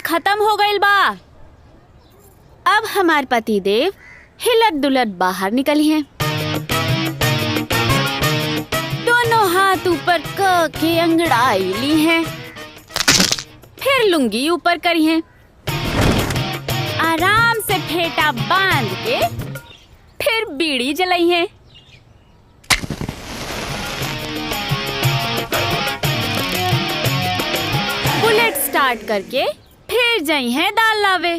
खत्म हो गइल बा। अब हमार पति देव हिलत दुलत बाहर निकली हैं। दोनों हाथ ऊपर के अंगड़ाई ली हैं, फिर लुंगी ऊपर करी हैं, आराम से फेटा बांध के फिर बीड़ी जलाई हैं। बुलेट स्टार्ट करके फिर जाई हैं दाल लावे।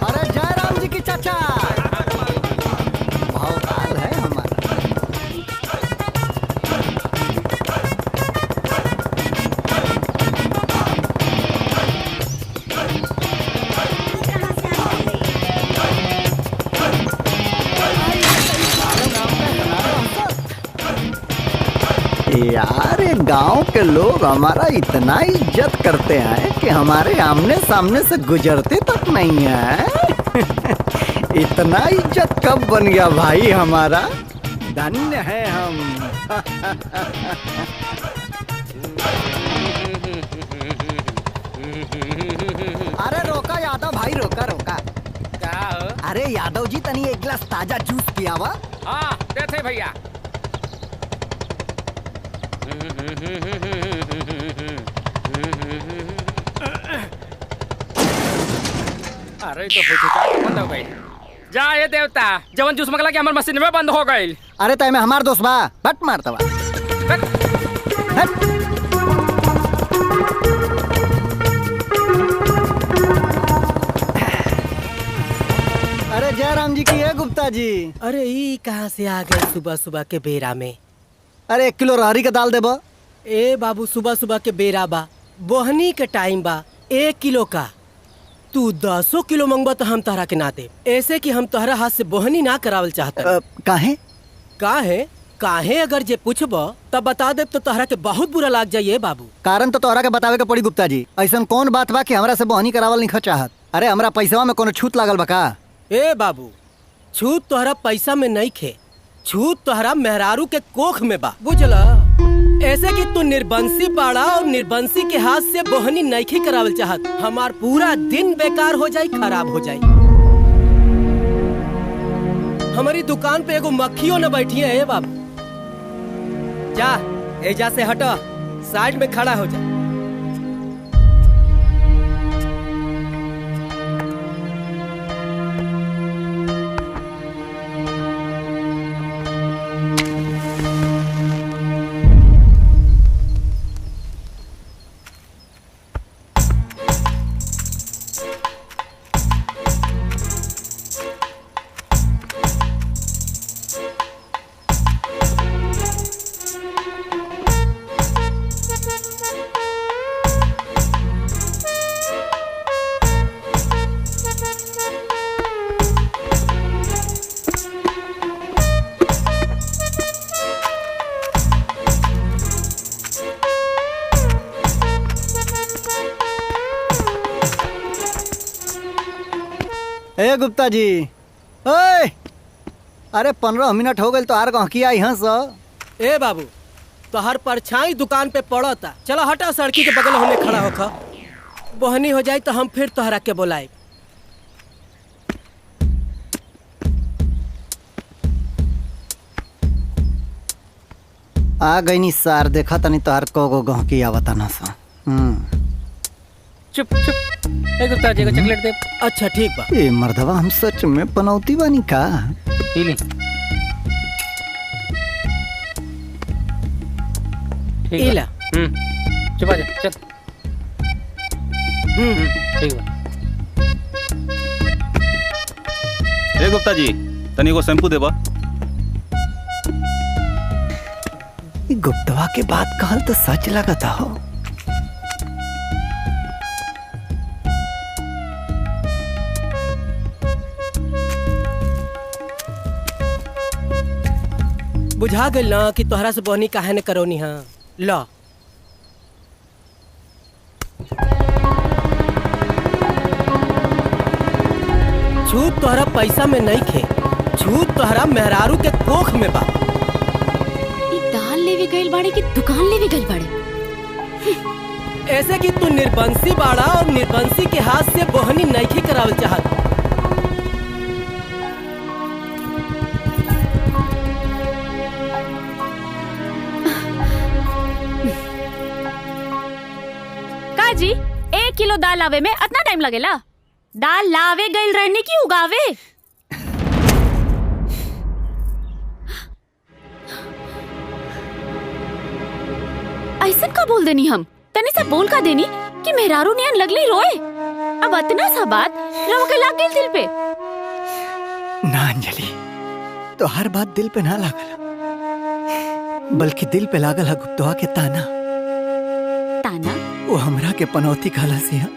अरे जय राम जी की चाचा, भौकाल है हमारा। यार ये गांव के लोग हमारा इतना इज्जत करते हैं कि हमारे आमने सामने से गुजरते तक नहीं है। इतना इज्जत कब बन गया भाई हमारा, धन्य है हम। अरे रोका यादव भाई, रोका रोका। क्या हो? अरे यादव जी तनी एक गिलास ताजा जूस पिया वा। हाँ देते भैया। अरे तो बंद हो गई। जा ये देवता, जवन जूस मंगला के हमार मशीन में बंद हो गई। अरे तय में हमार दोस्त बा, बट मारता बा। अरे जय राम जी की है गुप्ता जी। अरे ये कहाँ से आ गए सुबह सुबह के बेरा में? अरे 1 किलो रहरी के दाल देबो। ए बाबू, सुबह सुबह के बेरा बा, बोहनी के टाइम बा। 1 किलो का तू 10 किलो मंगवा तो हम तहरा के ना दे, ऐसे कि हम तोहरा हाथ से बोहनी ना करावल चाहता। काहे? काहे अगर जे पूछबो तब बता दे तो तोहरा के बहुत बुरा लाग जाइए बाबू। कारण तो तोहरा के बतावे के पड़ी गुप्ता जी। ऐसा कौन बात बा कि हमरा से बोहनी करावल नहीं चाहत? अरे हमरा पैसा में कोनो छूट लागल बा का? ए बाबू, छूट तोहरा पैसा में नहीं खे, छूट तोहरा मेहरारू के कोख में बा, बुझला? ऐसे कि तू निर्बंसी पाड़ा और निर्बंसी के हाथ से बोहनी नहीं करावल चाहत। हमार पूरा दिन बेकार हो जाई, खराब हो जाई। हमारी दुकान पे एगो मक्खियों न बैठी है। बाबू जा, एजा से हटा, साइड में खड़ा हो जा। ए गुप्ता जी, ओए, अरे 15 मिनट हो गए तो आर गहकी आई हंस। ए बाबू, तोहर परछाई दुकान पे पड़ता, चलो हटा, सड़की के बगल होने खड़ा होखा। बोहनी हो जाए तो हम फिर तोहरा के बोलाए। आ गई नी सार, देखा तनी तोहर को गहकी आवता ना सा। चुप चुप। ए गुप्ता जी को चॉकलेट दे। अच्छा ठीक बा। ए मर्दवा, हम सच में पनौती बानी का? पी ली। ठीक इला। बा। चुप आ जा, चल। ठीक बा। ए गुप्ता जी, तनी को शैम्पू देबा। गुप्तवा के बात कहल तो सच लगता हो। बुझा गइल ना कि तोहरा से बहनी काहे ने करोनी हाँ। ला छूत तोहरा पैसा में नहीं खे, छूत तोहरा मेहरारू के कोख में बा। दाल लेवे गइल बाड़े कि दुकान लेवे गइल बाड़े? ऐसे कि तू निर्बंसी बाड़ा और निर्बंसी के हाथ से बहनी नईखी करावल चाहत। जी 1 किलो दाल लावे में इतना टाइम लगेला? दाल लावे गइल रहने की उगावे। ऐसा का बोल देनी हम? तनी सा बोल का देनी कि मेहरारू नियन लगली रोए। अब इतना सा बात रवा के लाग गइल दिल पे। ना अंजलि, तो हर बात दिल पे ना लागल, बल्कि दिल पे लागल है गुप्तवा के ताना। ताना? वो हमरा के पनौती कहला से है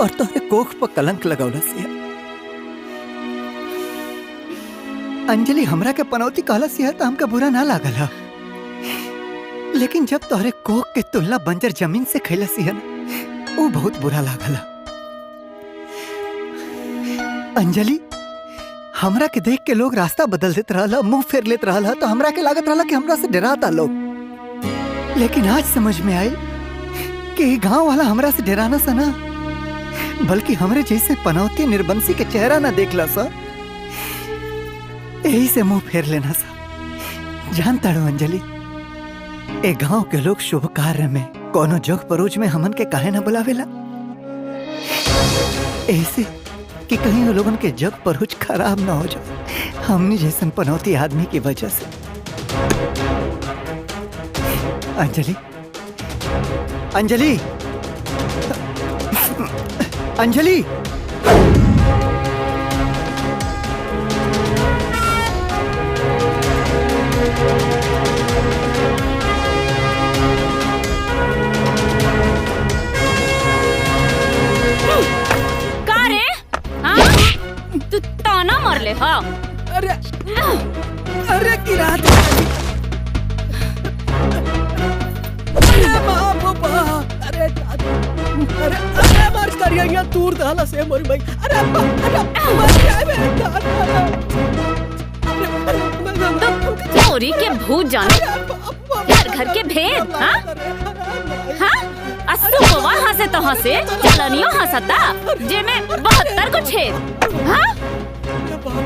और तोहरे कोख पर कलंक लगौला से है। अंजलि, हमरा के पनौती कहला से है तो हमका बुरा ना लागल है, लेकिन जब तोहरे कोख के तुलना बंजर जमीन से खैला से है ना, वो बहुत बुरा लागल है। अंजलि, हमरा के देख के लोग रास्ता बदल देत रहला, मुंह फेर लेत रहला, तो हमरा के लागत रहला कि हमरा से डराता लोग। लेकिन आज समझ में आई कि गांव वाला हमरा से डराना सा ना, बल्कि हमरे जैसे पनौती निर्बंसी के चेहरा ना देखला सा, यही से मुंह फेर लेना सा। जानता हो अंजलि, ए गांव के लोग शुभ कार्य में कोनो जोग परोज में हमन के काहे ना बुलावेला? ऐसे कि कहीं वो लोगन के जग परोज खराब ना हो जाए हमनी जैसन पनौती आदमी की वजह से। अंजलि, अंजलि, अंजलि, का रे? हाँ? तू ताना मार ले। हाँ अरे अरे किरात, अरे बाप रे बाप, अरे अरे अरे मार करिया यहाँ दूर दाला से मोर भाई। अरे अरे मर जाए चोरी के भूत जाने, घर घर के भेद। हाँ हाँ, असुबवा हंसे तो हंसे, चलनियो हंसता, जे में 72 को छेद। हाँ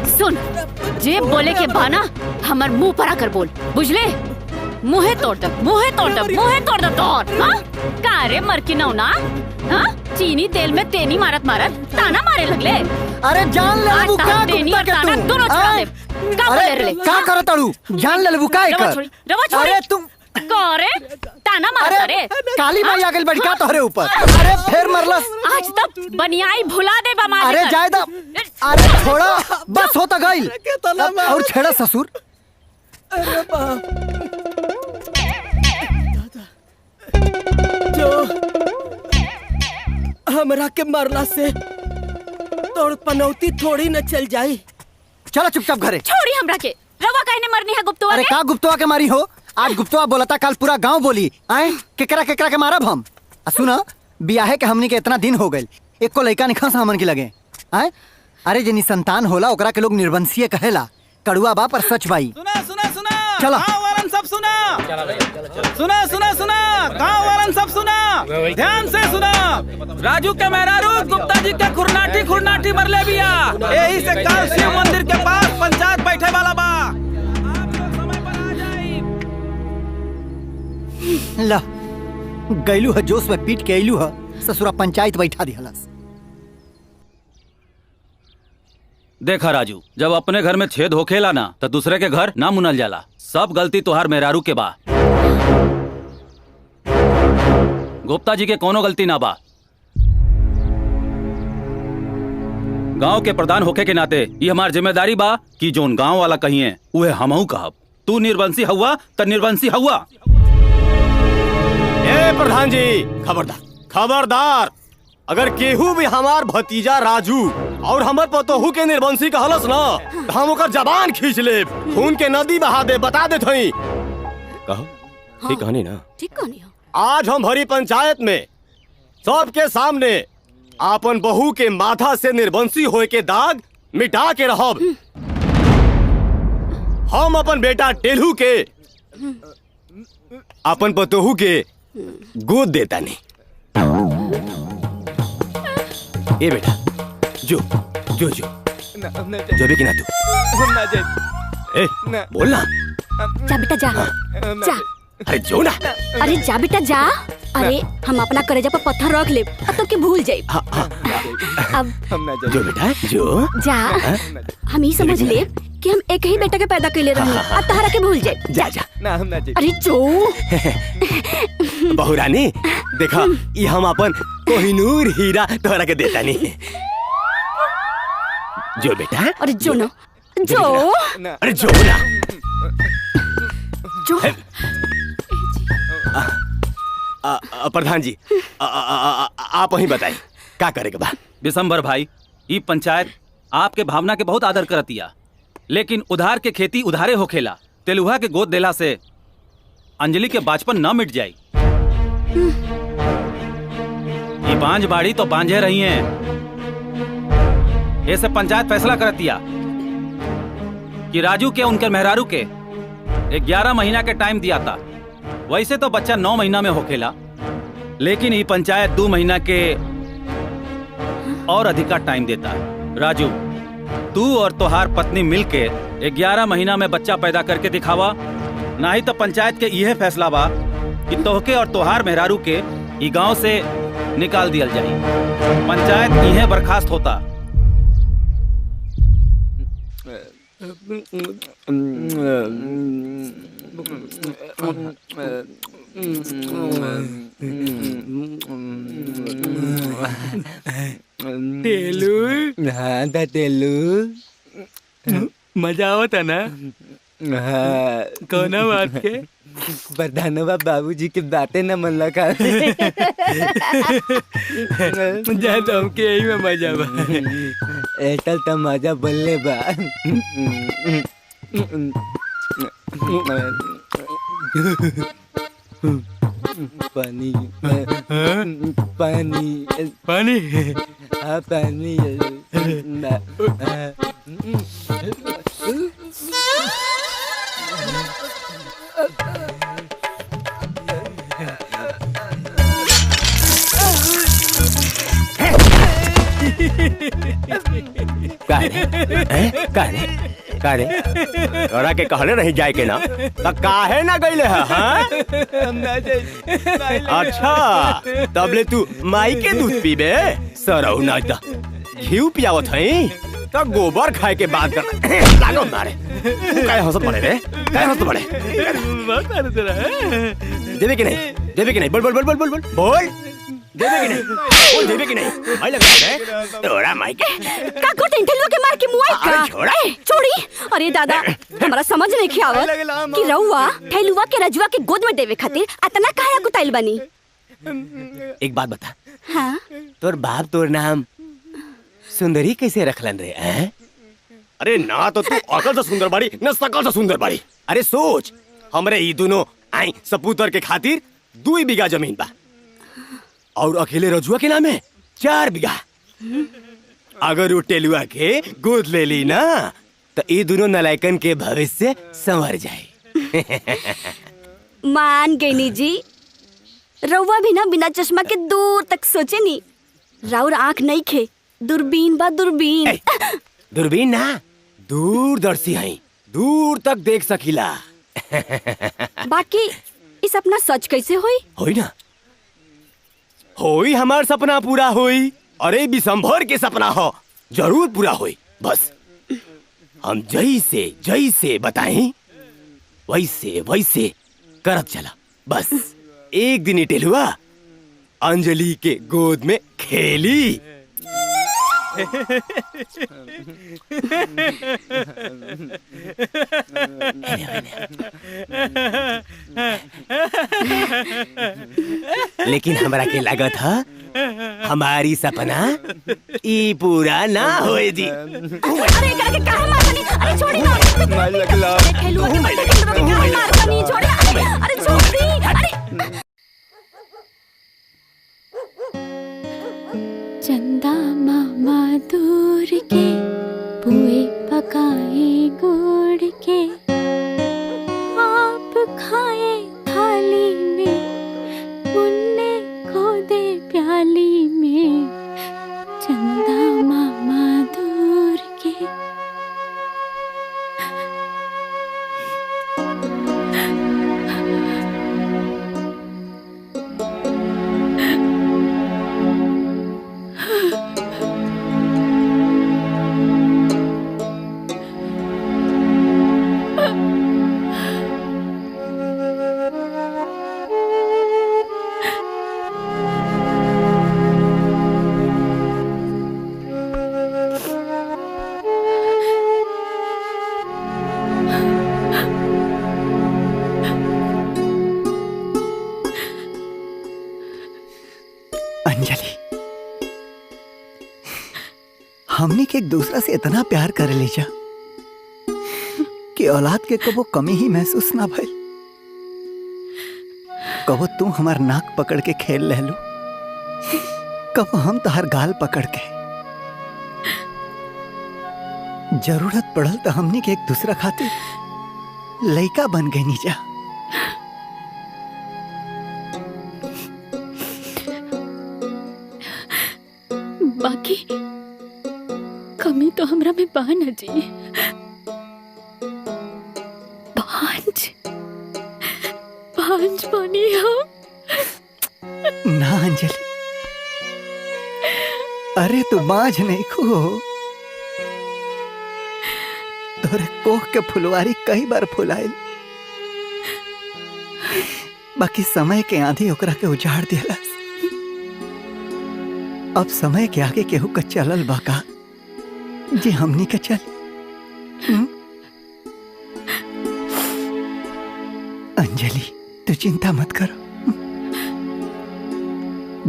सुन, जे बोले के बाना हमर मुंह पर आकर बोल, बुझले? मुहे तोड़ दे, मुहे तोड़ दे, मुहे तोड़ दे तोड़। हाँ कारे मर की नौना, हाँ चीनी तेल में तेनी मारत मारत ताना मारे लगले। अरे जान ले लबू का तेनी और ताना दोनों छोड़ा दे। का बोले रे? का करत अड़ू? जान ले लबू का एकर? रवा छोड़ी। अरे तुम करे ताना मारता रे। काली माई आ गइल बड़ी का तोहरे ऊपर? अरे फिर मरलस। आज तक बनियाई भुला दे बा मार। अरे जायदा, अरे छोड़ा, बस होता गइल। और छेड़ा ससुर। अरे बाप, जो हमरा के मरला से तोड़ पनौती थोड़ी न चल जाई। चलो चुपचाप घरे। छोड़ी हमरा के। रवा कहने मरनी है गुप्तवा अरे ने? का गुप्तवा के मारी हो? आज गुप्तवा बोलता, कल पूरा गांव बोली। आए केकरा केकरा के मारब हम? सुना, बियाहे के हमनी के इतना दिन हो गइल, एको लइका निखा से हमन के लगे। आए अरे जे निसंतान होला ओकरा के लोग निर्वंशीय कहेला। कड़ुआ बा पर सच बाई। सुना सुना सुना, चलो। गाँव वालन सब सुना, सुना सुना सुना, गाँव वालन सब सुना, ध्यान से सुना। राजू के मेहरारू गुप्ता जी के खुरनाटी खुरनाटी मरले बिया। यही से कल शिव मंदिर के पास पंचायत बैठे वाला बा। ला गैलू है जोश में पीट के अइलू है, ससुरा पंचायत बैठा दिहलस। देखा राजू, जब अपने घर में छेद होखेला ना तो दूसरे के घर ना मुनल जाला। सब गलती तोहार मेहरारू के बा। गुप्ता जी के कोनो गलती ना बा। गांव के प्रधान होखे के नाते ये हमार जिम्मेदारी बा कि जोन गांव वाला कहिए उहे हमहू कहब। तू निर्वंशी हुआ तो निर्वंशी हुआ। ए प्रधान जी, खबरदार खबरदार, अगर केहू भी हमार भतीजा राजू और हमर पतोहू के निर्वंशी कहलस ना तो हम ओकर जबान खींच ले, खून के नदी बहा दे, बता दे थई। कहो ठीक कहानी ना? ठीक कहानी हो। आज हम भरी पंचायत में सबके सामने आपन बहू के माथा से निर्वंशी होए के दाग मिटा के रहब। हम अपन बेटा टेलू के अपन पतोहू के गोद देता नहीं। ए बेटा जो जो जो जो भी कि ना तू ए बोलना। जा बेटा जा जा। अरे जो ना। अरे जा बेटा जा। अरे हम अपना करेजा पर पत्थर रख ले तो के भूल जाए। अब जो बेटा जो जा। हम ही समझ ले कि हम एक ही बेटा के पैदा कैले रही और तहरा के भूल जाए। जा जा। अरे जो बहू रानी देखा, ये हम अपन कोहिनूर हीरा तोहरा के देता नहीं। जो बेटा। अरे जो ना जो। अरे जो ना जो। प्रधान जी आप वहीं बताइए क्या करेगा बा। दिसंबर भाई, ये पंचायत आपके भावना के बहुत आदर करतिया, लेकिन उधार के खेती उधारे होखेला। तेलुहा के गोद देला से अंजलि के बाचपन न मिट जाई। ये बांझ बाड़ी तो बांझे रही हैं। ऐसे पंचायत फैसला करतिया कि राजू के उनके मेहरारू के 11 महीना के टाइम दिया था। वैसे तो बच्चा 9 महीना में होखेला, लेकिन ये पंचायत 2 महीना के और अधिक टाइम देता है। राजू, तू और तोहार पत्नी मिलके 11 महीना में बच्चा पैदा करके दिखावा, नहीं तो पंचायत के यह फैसला बा कि तोहके और तोहार मेहरारू के ई गांव से निकाल दिया जाए। पंचायत यह बर्खास्त होता। टेलू। हाँ दा टेलू, मजा आवता ना? हाँ। कौन बात के? प्रधानवा बाबूजी की बातें न मन लगा। जा तो हमके यही में मजा बा। एटल तो मजा बोलने बा। पानी पानी पानी हाँ पानी। तोरा के कहले नहीं जाए के ना तो काहे ना गईले है? हाँ? अच्छा तब ले तू माई के दूध पीबे? सरऊ ना तो घी पियावत हई तो गोबर खाए के बात कर लागो मारे। तू काहे हंसत पड़े रे? काहे हंसत पड़े? देवे कि नहीं? देवे कि नहीं? बोल बोल बोल बोल बोल बोल बोल। देवे कि नहीं? बोल देवे कि नहीं? भाई लगा रे तोरा माई के का करते इंटरव्यू के मार के मुआई का? छोड़ा छोड़ी। अरे दादा, हमारा समझ नहीं खियावत कि रउआ ठेलुआ के रजुआ के गोद में देवे खातिर इतना काहे गुताइल बनी। एक बात बता। हाँ? तोर बाप तोर नाम सुंदरी कैसे रखलन रे? हैं? अरे ना तो तू अकल से सुंदर बाड़ी न सकल से सुंदर बाड़ी। अरे सोच, हमरे ई दोनों आई सपूतर के खातिर 2 बीघा जमीन बा और अकेले रजुआ के नाम है 4 बीघा। अगर वो टेलुआ के गोद ले ली ना तो ये दोनों नलायकन के भविष्य संवर जाए। मान गईनी जी, रउआ भी ना बिना चश्मा के दूर तक सोचे नी। राउर आँख नहीं खे, दूरबीन बा दूरबीन। दूरबीन ना, दूरदर्शी है, दूर तक देख सकीला। बाकी इस सपना सच कैसे होई? होई ना, होई हमार सपना पूरा होई। अरे बिसंभर के सपना हो, जरूर पूरा होई। बस हम जैसे जैसे बताएं वैसे वैसे करत चला। बस एक दिन टेलुआ अंजलि के गोद में खेली। लेकिन हमरा के लागत है हमारी सपना ई पूरा ना होए दी। अरे करके कहां मारनी? अरे छोड़ी ना। खेलुआ के कहां मारनी? छोड़ी। अरे छोड़ दी। अरे चंदा मामा दूर के पुए पकाए गुड़ के आप खाए थाली में मुन्ने को दे प्याली में चंदा मामा दूर के। अंजलि, हमने के एक दूसरा से इतना प्यार कर लीजा कि औलाद के कबो कमी ही महसूस ना भइल। कबो तू हमार नाक पकड़ के खेल ले लो, कबो हम तोहर गाल पकड़ के। जरूरत पड़ल तो हमने के एक दूसरा खातिर लइका बन गई नीजा। बाकी कमी तो हमरा में बा न जी। पांच बनी हम। ना अंजलि, अरे तू बांझ नहीं खो। तोरे कोख के फुलवारी कई बार फुलाइल, बाकी समय के आंधी ओकरा के उजाड़ दिलस। अब समय के आगे केहू का चलल बाका जी हमनी के चल। अंजलि, तू चिंता मत करो।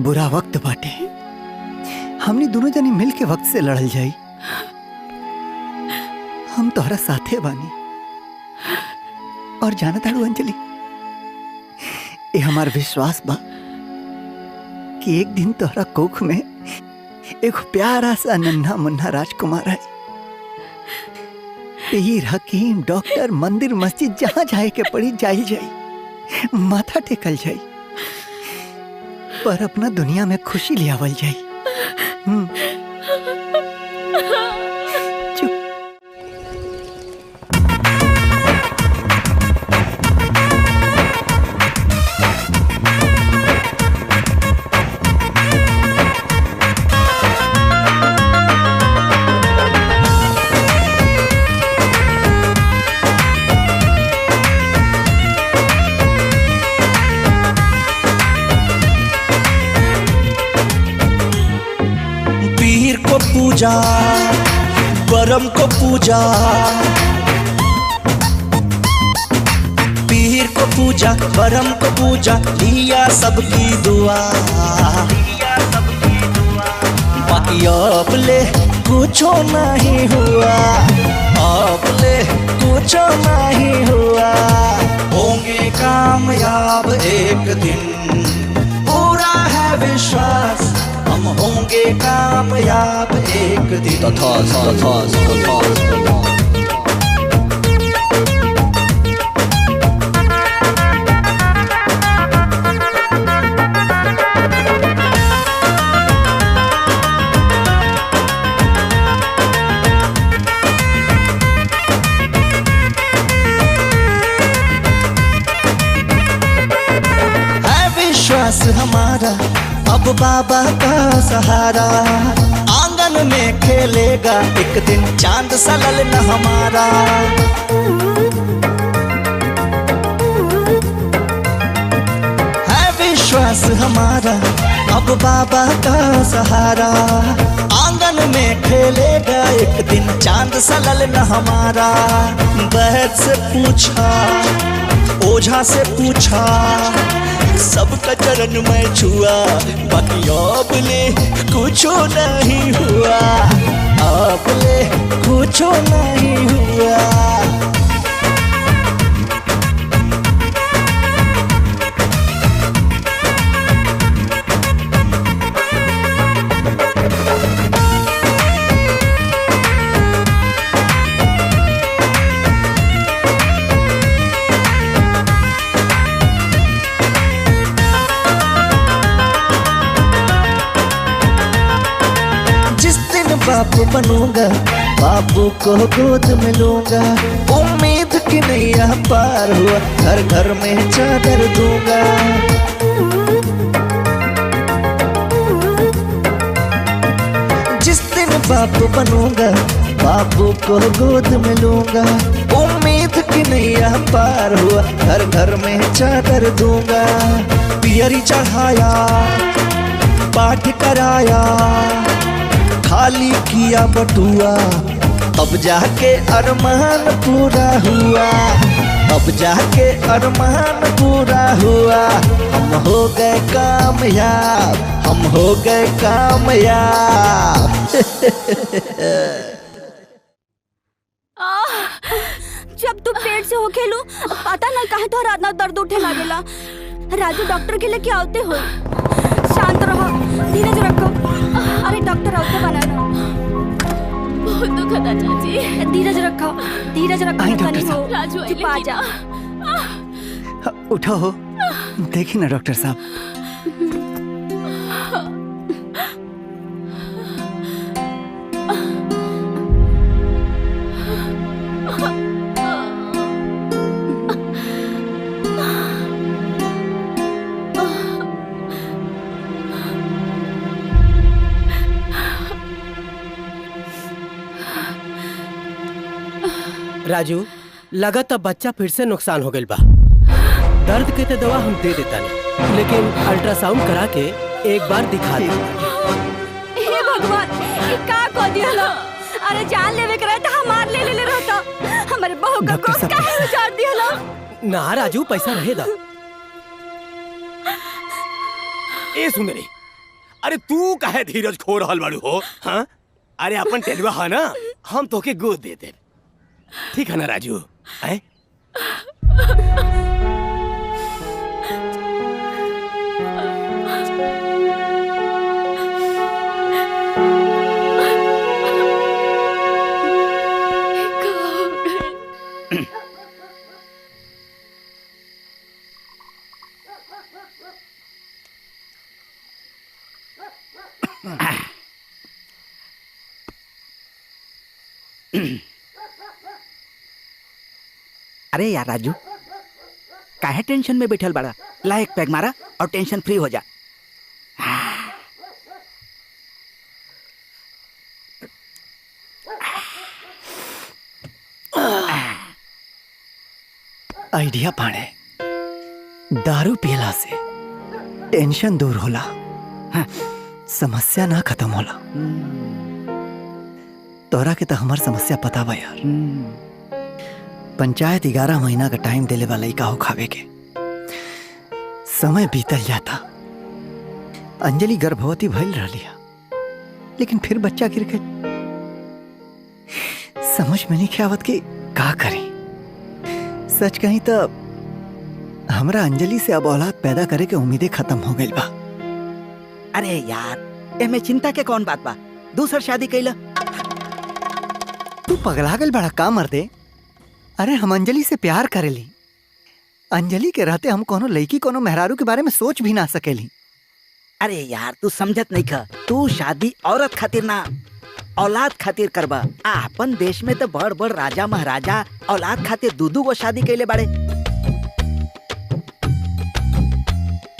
बुरा वक्त बाटे, हमनी दोनों जनी मिल के वक्त से लड़ल जाई। हम तोहरा साथे बानी। और जाना ताड़ू अंजलि, ये हमार विश्वास बा कि एक दिन तोहरा कोख में एक प्यारा सा नन्हा मुन्ना राजकुमार है। पीर, हकीम, डॉक्टर, मंदिर, मस्जिद जहां जाए के पड़ी जाई जाई, माथा टेकल जाई, पर अपना दुनिया में खुशी ले आवल जाई। पूजा बरम को पूजा, पीर को पूजा बरम को पूजा, लिया सबकी दुआ। बाकी अब ले कुछो नहीं हुआ, अब ले कुछो नहीं हुआ। होंगे कामयाब एक दिन, पूरा है विश्वास, हम होंगे कामयाब एक दिन। है विश्वास हमारा अब बाबा का सहारा, आंगन आंगन में खेलेगा एक दिन चांद सा ललन हमारा। है विश्वास हमारा अब बाबा का सहारा। आंगन में खेलेगा एक दिन चांद सा ललन हमारा। वैद से पूछा, ओझा से पूछा, सबका चरण में छुआ, बाकी अब ले कुछ नहीं हुआ, अब ले कुछ नहीं हुआ। बापू बनूंगा, बापू को गोद में लूंगा। उम्मीद की नैया पार हुआ, घर घर में चादर दूंगा। जिस दिन बापू बनूंगा, बापू को गोद में लूंगा। उम्मीद की नैया पार हुआ, घर घर में चादर दूंगा। पियरी चढ़ाया, पाठ कराया, खाली किया बटुआ, अब जाके अरमान पूरा हुआ, अब जाके अरमान पूरा हुआ। हम हो गए कामयाब, हम हो गए कामयाब। जब तू पेट से हो खेलू पता ना काहे तो रात ना दर्द उठे लागेला। राजू डॉक्टर के लेके आवते हो। शांत रहो, धीरज रखो। अरे डॉक्टर आवते बना ना। बहुत दुख होता चाची। धीरज रखो, धीरज रखो। डॉक्टर साहब। राजू चुप आ जा। उठो हो, देखिए ना डॉक्टर साहब। राजू, लगा तब बच्चा फिर से नुकसान हो गई बा। दर्द के तो दवा हम दे देता नहीं, लेकिन अल्ट्रासाउंड करा के एक बार दिखा दे। हे भगवान, ये का को दिया? अरे जान लेवे करे तो हमार ले ले रहता। हमारे बहू का गोश्त काहे उजाड़ दिया? ना राजू, पैसा रहेगा। ए सुंदरी, अरे तू काहे धीरज खो रहल बाड़ू हो? हाँ, अरे अपन टेलवा है ना, हम तोके गोद दे दे। ठीक है ना राजू? है? अरे यार राजू, काहे टेंशन में बैठल बड़ा? ला एक पैग मारा और टेंशन फ्री हो जा। आइडिया पाड़े, दारू पियला से टेंशन दूर होला, समस्या ना खत्म होला। तोरा के तो हमार समस्या पता बा यार। पंचायत 11 महीना का टाइम देले वाला का हो खावे के। समय बीतल जाता, अंजलि गर्भवती भइल रही, लेकिन फिर बच्चा गिर गए। समझ में नहीं आवत कि का करी। सच कहीं तो हमरा अंजलि से अब औलाद पैदा करे के उम्मीदें खत्म हो गई बा। अरे यार, एमे चिंता के कौन बात बा? दूसर शादी कैला। तू पगला गल बड़ा का मर्दे? अरे हम अंजलि से प्यार करेली। अंजलि के रहते हम कोनो लड़की कोनो मेहरारू के बारे में सोच भी ना सकेली। अरे यार, तू समझत नहीं खा। तू शादी औरत खातिर ना, औलाद खातिर करबा। अपन देश में तो बड़ बड़ राजा महाराजा औलाद खातिर 2-2 गो शादी कैले बाड़े।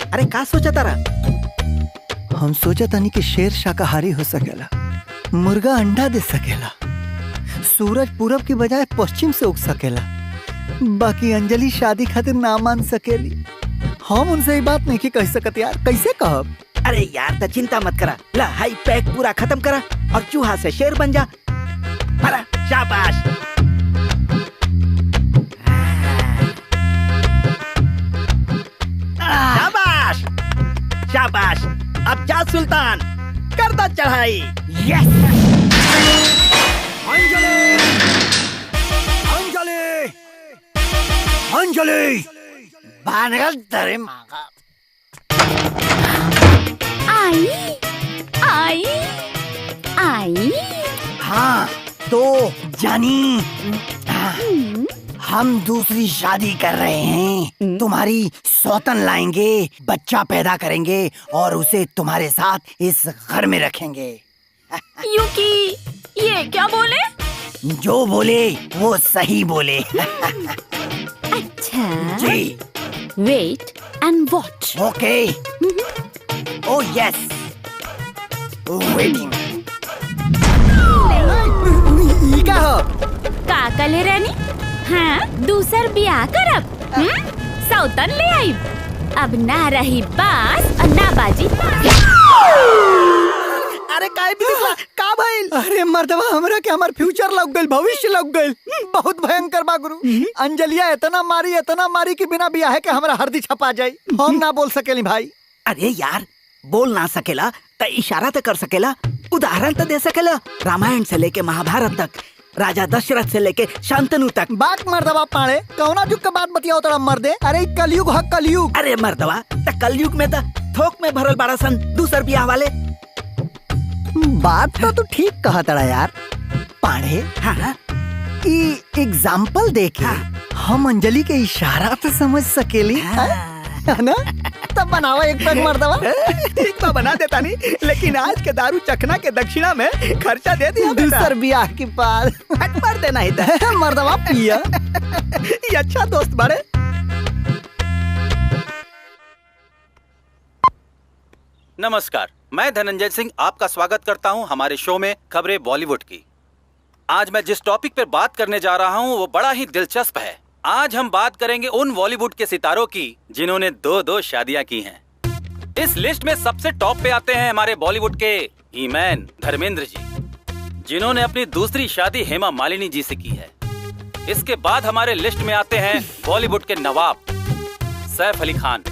अरे का सोचा तारा? हम सोचा तानी कि शेर शाकाहारी हो सकेला, मुर्गा अंडा दे सकेला, सूरज पूरब की बजाय पश्चिम से उग सकेला, बाकी अंजलि शादी खातिर ना मान सकेली। हम उनसे ये बात नहीं कह सकते यार, कैसे कहब? अरे यार तो चिंता मत करा, ला हाई पैक पूरा खत्म करा और चूहा से शेर बन जा। मारा, शाबाश। शाबाश शाबाश। अब जा सुल्तान, कर दा चढ़ाई। यस। अंजलि अंजलि अंजलि बानगल तेरे मांगा। आई आई आई। हाँ तो जानी, हम दूसरी शादी कर रहे हैं। तुम्हारी सौतन लाएंगे, बच्चा पैदा करेंगे और उसे तुम्हारे साथ इस घर में रखेंगे। यूकी, ये क्या बोले? जो बोले वो सही बोले। अच्छा जी। Wait and watch. Okay. Oh yes, waiting. ई का हो? का कले रानी? हाँ, दूसर बियाह करब। सौतन ले आई। अब ना रही बास और ना बाजी। अरे काय बिल्ला का भइल? अरे मर्दवा, हमरा के हमर फ्यूचर लग गइल, भविष्य लग गइल। बहुत भयंकर बा गुरु। अंजलिया इतना मारी कि बिना बियाह के हमरा हरदी छपा जाई। हम ना बोल सकेली भाई। अरे यार, बोल ना सकेला तो इशारा तो कर सकेला, उदाहरण तो दे सकेला। रामायण से लेके महाभारत तक, राजा दशरथ से लेके शांतनु तक। बात मर्दवा पाड़े, कौना युग का बात बतियाओ तोरा मर्दे? अरे कलयुग है कलयुग। अरे मर्दवा, त कलयुग में तो थोक में भरल बड़ा सन दूसर बियाह वाले। बात तो तू ठीक कहा तड़ा यार पाड़े। हाँ, एग्जाम्पल देके हम अंजलि के इशारा तो समझ सकेली, है ना? तब बनावा एक पैक मर्दवा। ठीक तो बना देता नहीं, लेकिन आज के दारू चखना के दक्षिणा में खर्चा दे दिया। दूसर बियाह के बाद हट मार देना ही था। मर्दवा पिया। ये अच्छा दोस्त बड़े। नमस्कार, मैं धनंजय सिंह आपका स्वागत करता हूं हमारे शो में खबरें बॉलीवुड की। आज मैं जिस टॉपिक पर बात करने जा रहा हूं वो बड़ा ही दिलचस्प है। आज हम बात करेंगे उन बॉलीवुड के सितारों की जिन्होंने 2-2 शादियां की हैं। इस लिस्ट में सबसे टॉप पे आते हैं हमारे बॉलीवुड के हीमैन धर्मेंद्र जी, जिन्होंने अपनी दूसरी शादी हेमा मालिनी जी से की है। इसके बाद हमारे लिस्ट में आते हैं बॉलीवुड के नवाब सैफ अली खान।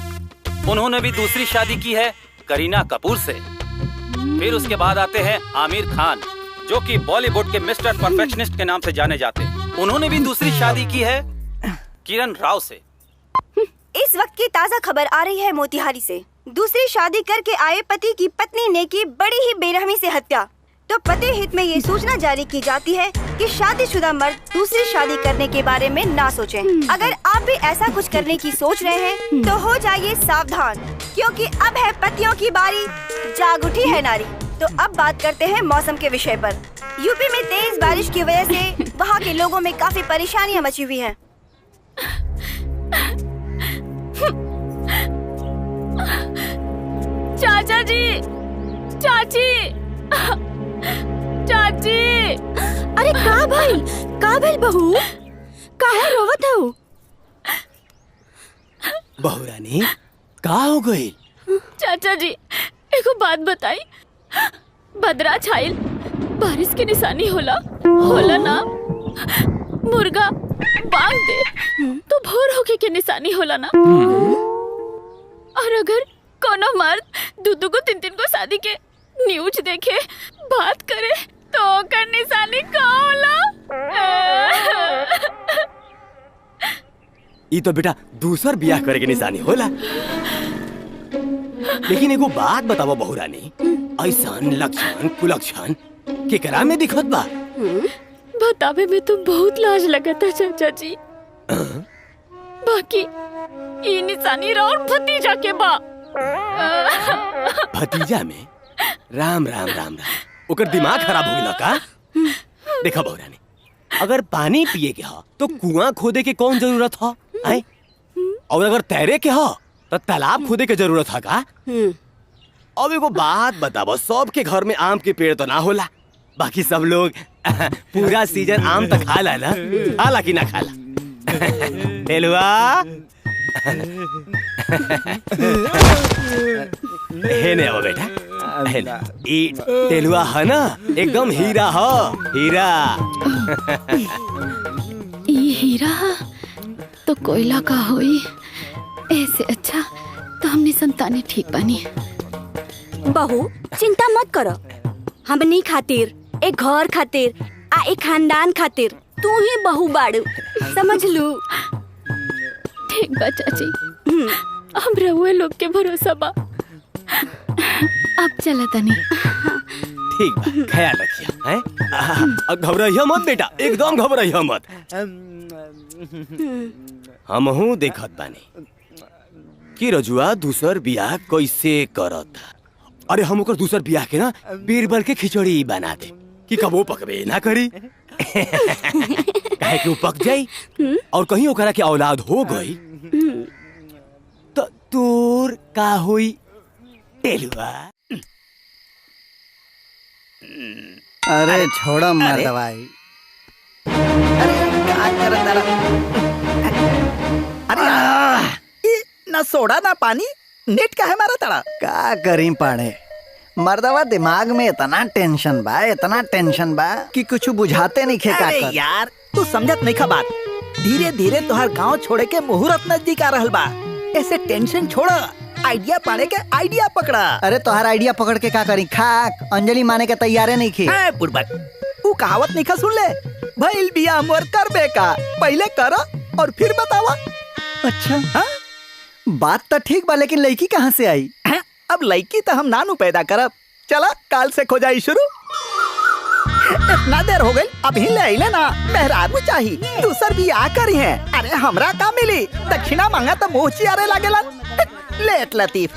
उन्होंने भी दूसरी शादी की है करीना कपूर से। फिर उसके बाद आते हैं आमिर खान, जो कि बॉलीवुड के मिस्टर परफेक्शनिस्ट के नाम से जाने जाते हैं। उन्होंने भी दूसरी शादी की है किरण राव से। इस वक्त की ताज़ा खबर आ रही है मोतिहारी से। दूसरी शादी करके आए पति की पत्नी ने की बड़ी ही बेरहमी से हत्या। तो पति हित में ये सूचना जारी की जाती है कि शादीशुदा मर्द दूसरी शादी करने के बारे में ना सोचें। अगर आप भी ऐसा कुछ करने की सोच रहे हैं तो हो जाइए सावधान, क्योंकि अब है पतियों की बारी, जाग उठी है नारी। तो अब बात करते हैं मौसम के विषय पर। यूपी में तेज बारिश की वजह से वहाँ के लोगों में काफी परेशानियाँ मची हुई हैं। चाचा जी, चाची, चाची। अरे का भाई बहू, काहे रोवत हो? बहू रानी, का हो गई? चाचा जी, एको बात बताई। बदरा छाइल बारिश की निशानी होला ना। मुर्गा बांग दे तो भोर होके के निशानी होला ना। और अगर कोनो मर्द 2-2 को 3-3 को शादी के न्यूज देखे बात करे तो ओकर निशानी का होला? ई तो बेटा दूसर बियाह करे के निशानी होला। लेकिन एगो बात बताओ बहू रानी, ऐसन लक्षण कुलक्षण केकरा में दिखत बा? बतावे में तो बहुत लाज लगता चाचा जी। बाकी ये निशानी और भतीजा के बा। भतीजा में? राम राम राम राम, ओकर दिमाग खराब हो गया का? देखा बहू रानी, अगर पानी पिए के हा तो कुआं खोदे के कौन जरूरत हा? और अगर तैरे के हा तो तालाब खोदे के जरूरत है का? अब एगो बात बताओ, सबके घर में आम के पेड़ तो ना होला, बाकी सब लोग पूरा सीजन आम तक खाला ना, खाला कि ना खाला। टेलुआ हे ने आओ बेटा, हे ने। ई टेलुआ है ना, एकदम हीरा हो, हीरा। ये हीरा तो कोयला का होई, ऐसे अच्छा तो हमने संताने ठीक बनी। बहू चिंता मत करो, हमनी खातिर, एक घर खातिर आ एक खानदान खातिर तू ही बहू बाड़ू, समझ लू। ठीक बा चाची, हम रहुए लोग के भरोसा बा। अब चला तनी। ठीक बा, ख्याल रखिया हैं। घबराइया मत बेटा, एकदम घबराइया मत। हमहू देखत बानी कि रजुआ दूसर बियाह कैसे करत। अरे हम ओकर दूसर बियाह के ना बीरबल के खिचड़ी बना दे कि कबो पकबे ना करी। काहे कि वो पक जाई और कहीं ओकरा के औलाद हो गई तो तोर का होई टेलुआ। अरे छोड़ा मर दवाई। अरे क्या कर तारा? अरे ना सोडा ना पानी, नेट का है मारा तड़ा। का करी पाड़े, मर्दवा दिमाग में इतना टेंशन बा कि कुछ बुझाते नहीं खे। अरे यार तू समझत नहीं खा बात। धीरे धीरे तुहार गांव छोड़े के मुहूर्त नजदीक आ रहल बा। ऐसे टेंशन छोड़, आइडिया पाने के आइडिया पकड़ा। अरे तोहार आइडिया पकड़ के का करी? खाक अंजलि माने के तैयारे नहीं खे। बुड़बक तू कहावत नहीं खा सुन ले, भइल बिया मोर करबे का, पहले करो और फिर बतावा। अच्छा हाँ? बात तो ठीक बा, लेकिन लड़की कहाँ से आई? अब लड़की तो हम नानू पैदा करब। चला काल से खोजाई शुरू। इतना देर हो गई, अभी ले आइले ना। मेहरारू चाही, दूसर भी आ करी है। अरे हमरा का मिली, दक्षिणा मांगा तो मुँह चियारे लागेला। लेट लतीफ।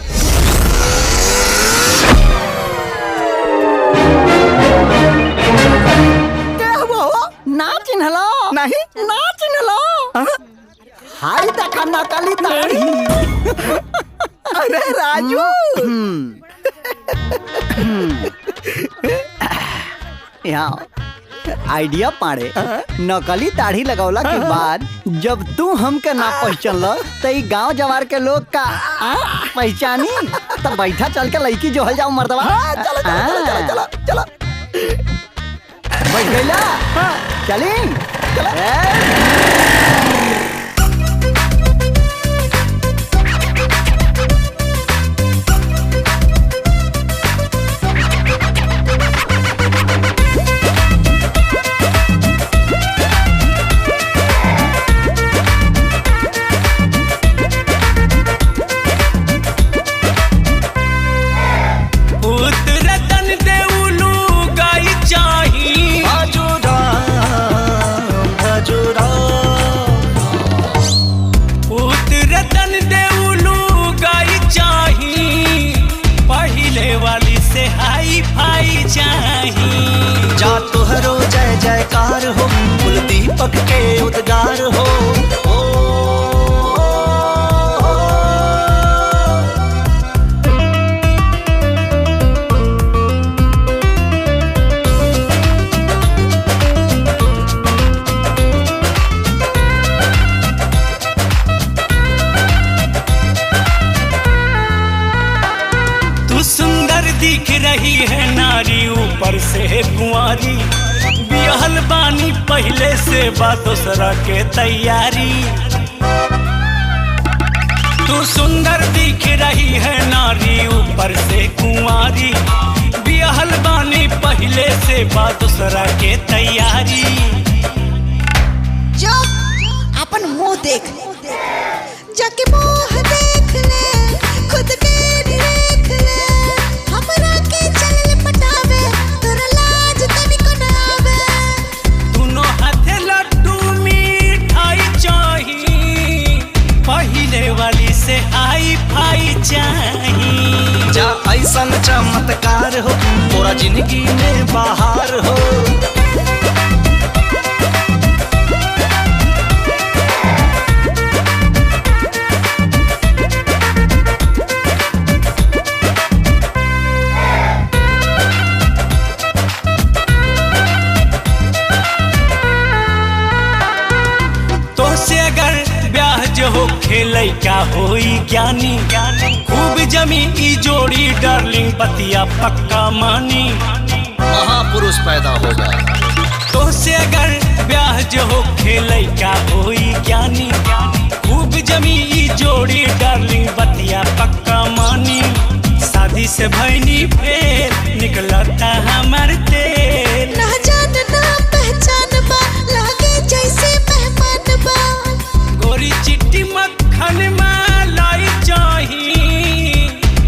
क्या हुआ? ना चिन्हलो? नहीं ना चिन्हलो? हाय देखा नकली ताड़ी। अरे राजू। यहाँ आइडिया पाड़े, नकली दाढ़ी लगौला के बाद जब तू हमके ना पहचानल तो ई गांव जवार के लोग का पहचानी। तब बैठा चल के लड़की जो हल जाओ मर्दवा। चलो बैठ गईला, चली जा तुहरो जय जयकार हो, कुल दीपक के उद्गार हो। तू सुंदर दिख रही है नारी, ऊपर से कुंवारी। बिहल बानी पहले से बा दूसरा के तैयारी। तू सुंदर दिख रही है नारी, ऊपर से कुंवारी। बिहल बानी पहले से बा दूसरा के तैयारी। जो अपन मुंह देख, जाके मुंह देख ले, खुद के देख ले। हमरा के चल पटावे, तोरा लाज तनिको न आवे। दोनों हाथे लड्डू मिठाई चाही, पहले वाली से हाई फाई चाही। जा ऐसन चमत्कार हो, तोरा जिंदगी में बाहर हो। हो खेलै का होई ज्ञानी खूब जमी ई जोड़ी डार्लिंग बतिया पक्का मानी महापुरुष पैदा होगा तो से अगर ब्याह जो हो खेलै का होई ज्ञानी खूब जमी ई जोड़ी डार्लिंग बतिया पक्का मानी शादी से भैनी फेर निकलता हमार तेल ना जान ना पहचान बा लागे जैसे मेहमान बा गोरी चिट्टी मक्खन मलाई चाही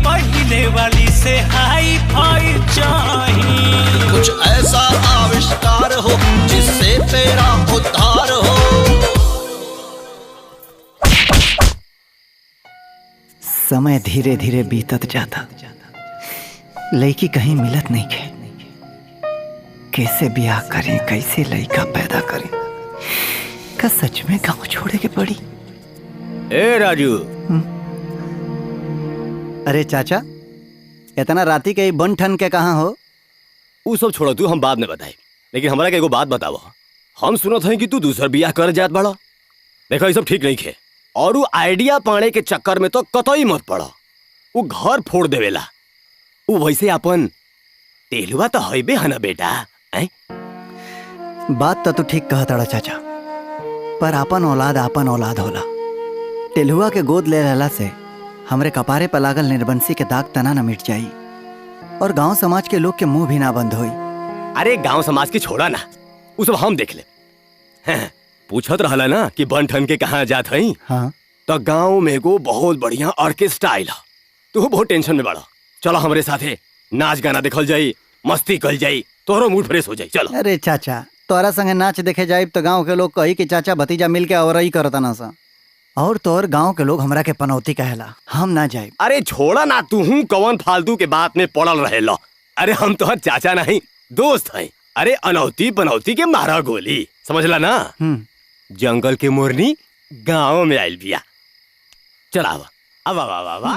पहले वाली से हाई फाई चाही कुछ ऐसा आविष्कार हो जिससे तेरा उद्धार हो। समय धीरे धीरे बीतत जाता, लड़की कहीं मिलत नहीं है। कैसे ब्याह करें, कैसे लड़का पैदा करें, का सच में गांव छोड़े के पड़ी। ए राजू। अरे चाचा, इतना राती के बन ठन के कहाँ हो? वो सब छोड़ो तू, हम बाद में बताए। लेकिन हमारा के एगो बात बताओ, हम सुनत हैं कि तू दूसर बियाह कर जात बड़ा। देखो ये सब ठीक नहीं है, और वो आइडिया पाने के चक्कर में तो कतई मत पड़ा। वो घर फोड़ देवेला। वो वैसे अपन तेलुआ तो हईबे है ना बेटा। बात तो तू ठीक कहता चाचा, पर अपन औलाद होला। तेलुआ के गोद ले रहला से हमरे कपारे पर लागल निर्बंसी के दाग तना न मिट जाई, और गांव समाज के लोग के मुंह भी ना बंद होई। अरे गांव समाज की छोड़ा ना, वो सब हम देख ले। पूछत रहला ना कि बन ठन के कहाँ जात हई। हाँ। तो गांव में एगो बहुत बढ़िया ऑर्केस्ट्रा आइला। तू बहुत टेंशन में बड़ा, चलो हमरे साथे नाच गाना देखल जाई, मस्ती कल जाई, तोहरो मूड फ्रेश हो जाई। चलो। अरे चाचा, तोरा संगे नाच देखे जाए तो गांव के लोग कही कि चाचा भतीजा मिल के और ही करता ना सा, और तोर गांव के लोग हमरा के पनौती कहेला, हम ना जाए। अरे छोड़ा ना, तू हूँ कौन फालतू के बात में पड़ल रहेला। अरे हम तो चाचा नहीं दोस्त हैं। अरे अनौती पनौती के मारा गोली, समझला ना। जंगल के मोरनी गांव में आइल बिया। चल आवा आवा आवा आवा।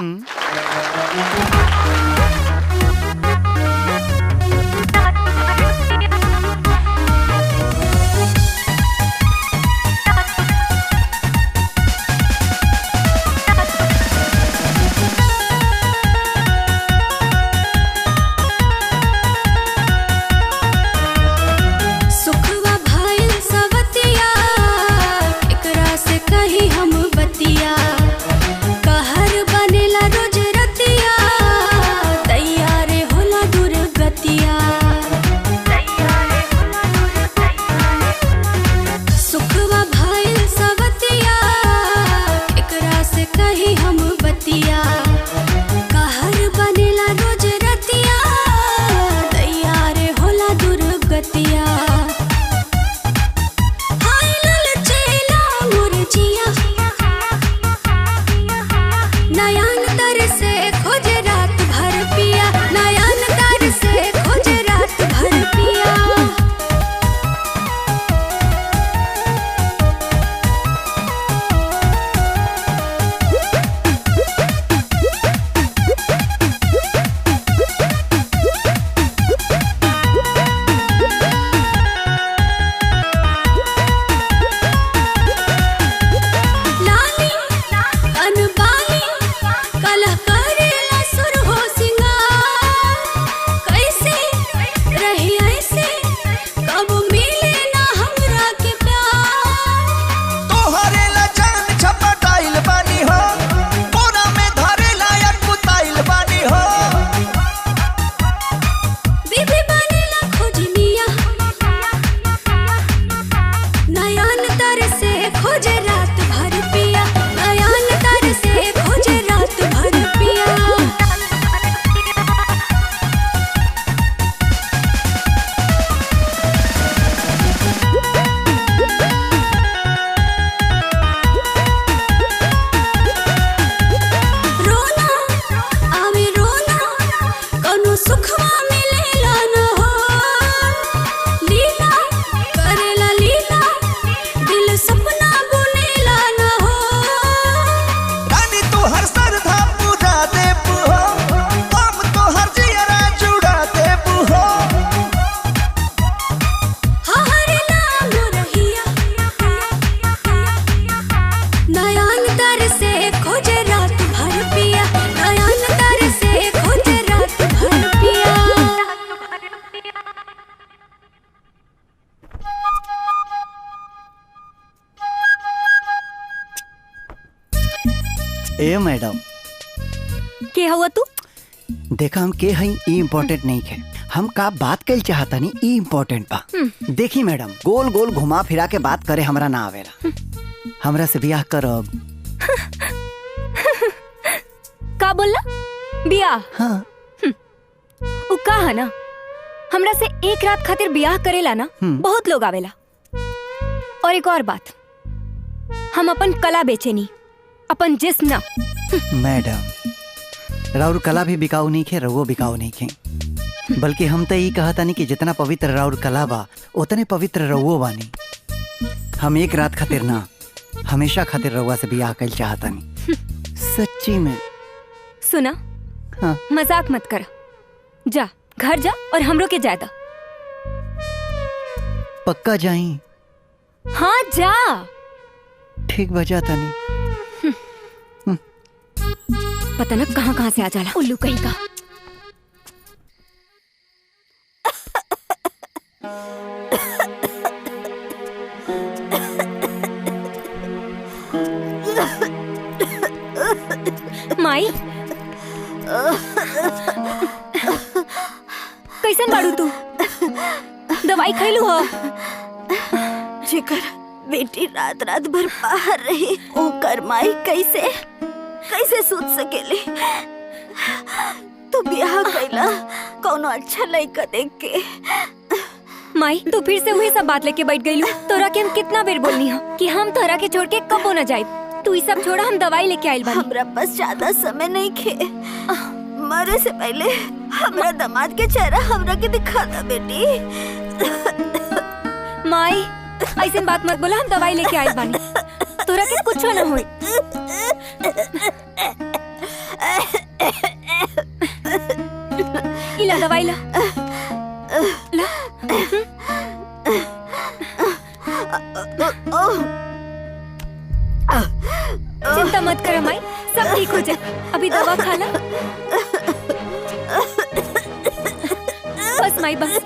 हम बतिया कहर बनेला रोज रतिया ए मैडम, के हुआ तू? देखा हम के हई ई इम्पोर्टेंट नहीं है, हम का बात कल चाहता नहीं ई इम्पोर्टेंट बा। देखी मैडम, गोल गोल घुमा फिरा के बात करे हमरा ना आवेला। हमरा से बियाह करब। का बोला? बियाह? हाँ। उ का है ना, हमरा से एक रात खातिर बियाह करेला ना बहुत लोग आवेला। और एक और बात, हम अपन कला बेचेनी, अपन जिस्म ना। मैडम, राउर कला भी बिकाऊ नहीं खे, रउओ बिकाऊ नहीं खे। बल्कि हम तो यही कहता नहीं कि जितना पवित्र राउर कला बा उतने पवित्र रउओ बानी। हम एक रात खातिर ना, हमेशा खातिर रउआ से बियाह कल चाहता नहीं, सच्ची में। सुना, हाँ। मजाक मत कर, जा घर जा और हमरो के जायदा। पक्का जाई? हाँ जा। ठीक बजा तनी। पता न कहाँ कहाँ से आ जाला उल्लू कहीं का। माई, कैसन बाड़ू तू? दवाई खैलू हो? जेकर बेटी रात रात भर बाहर रही, ओकर माई कैसे कैसे सोच सकेले? तू ब्याह कैला कौनो अच्छा लड़का देख के। माई, तू फिर से वही सब बात लेके बैठ गईलू। तोरा के हम कितना बेर बोलनी हो कि हम तोरा के छोड़ के कबो न जाए। तू ये सब छोड़ा, हम दवाई लेके आइल बानी। हमरा पास ज्यादा समय नहीं खे, मरे से पहले हमरा दामाद के चेहरा हमरा के दिखा दा बेटी। माई, ऐसे बात मत बोला, हम दवाई लेके आइल बानी, तोरा के कुछ न होई। इला दवाई ला ला। चिंता मत कर माई, सब ठीक हो जाए। अभी दवा खा ला। बस माई, बस।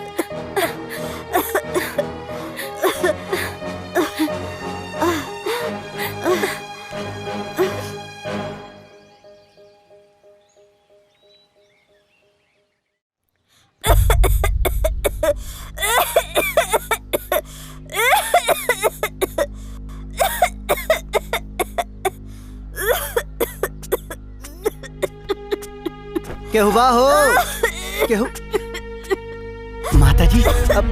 केहू बा हो? केहू? माता जी, अब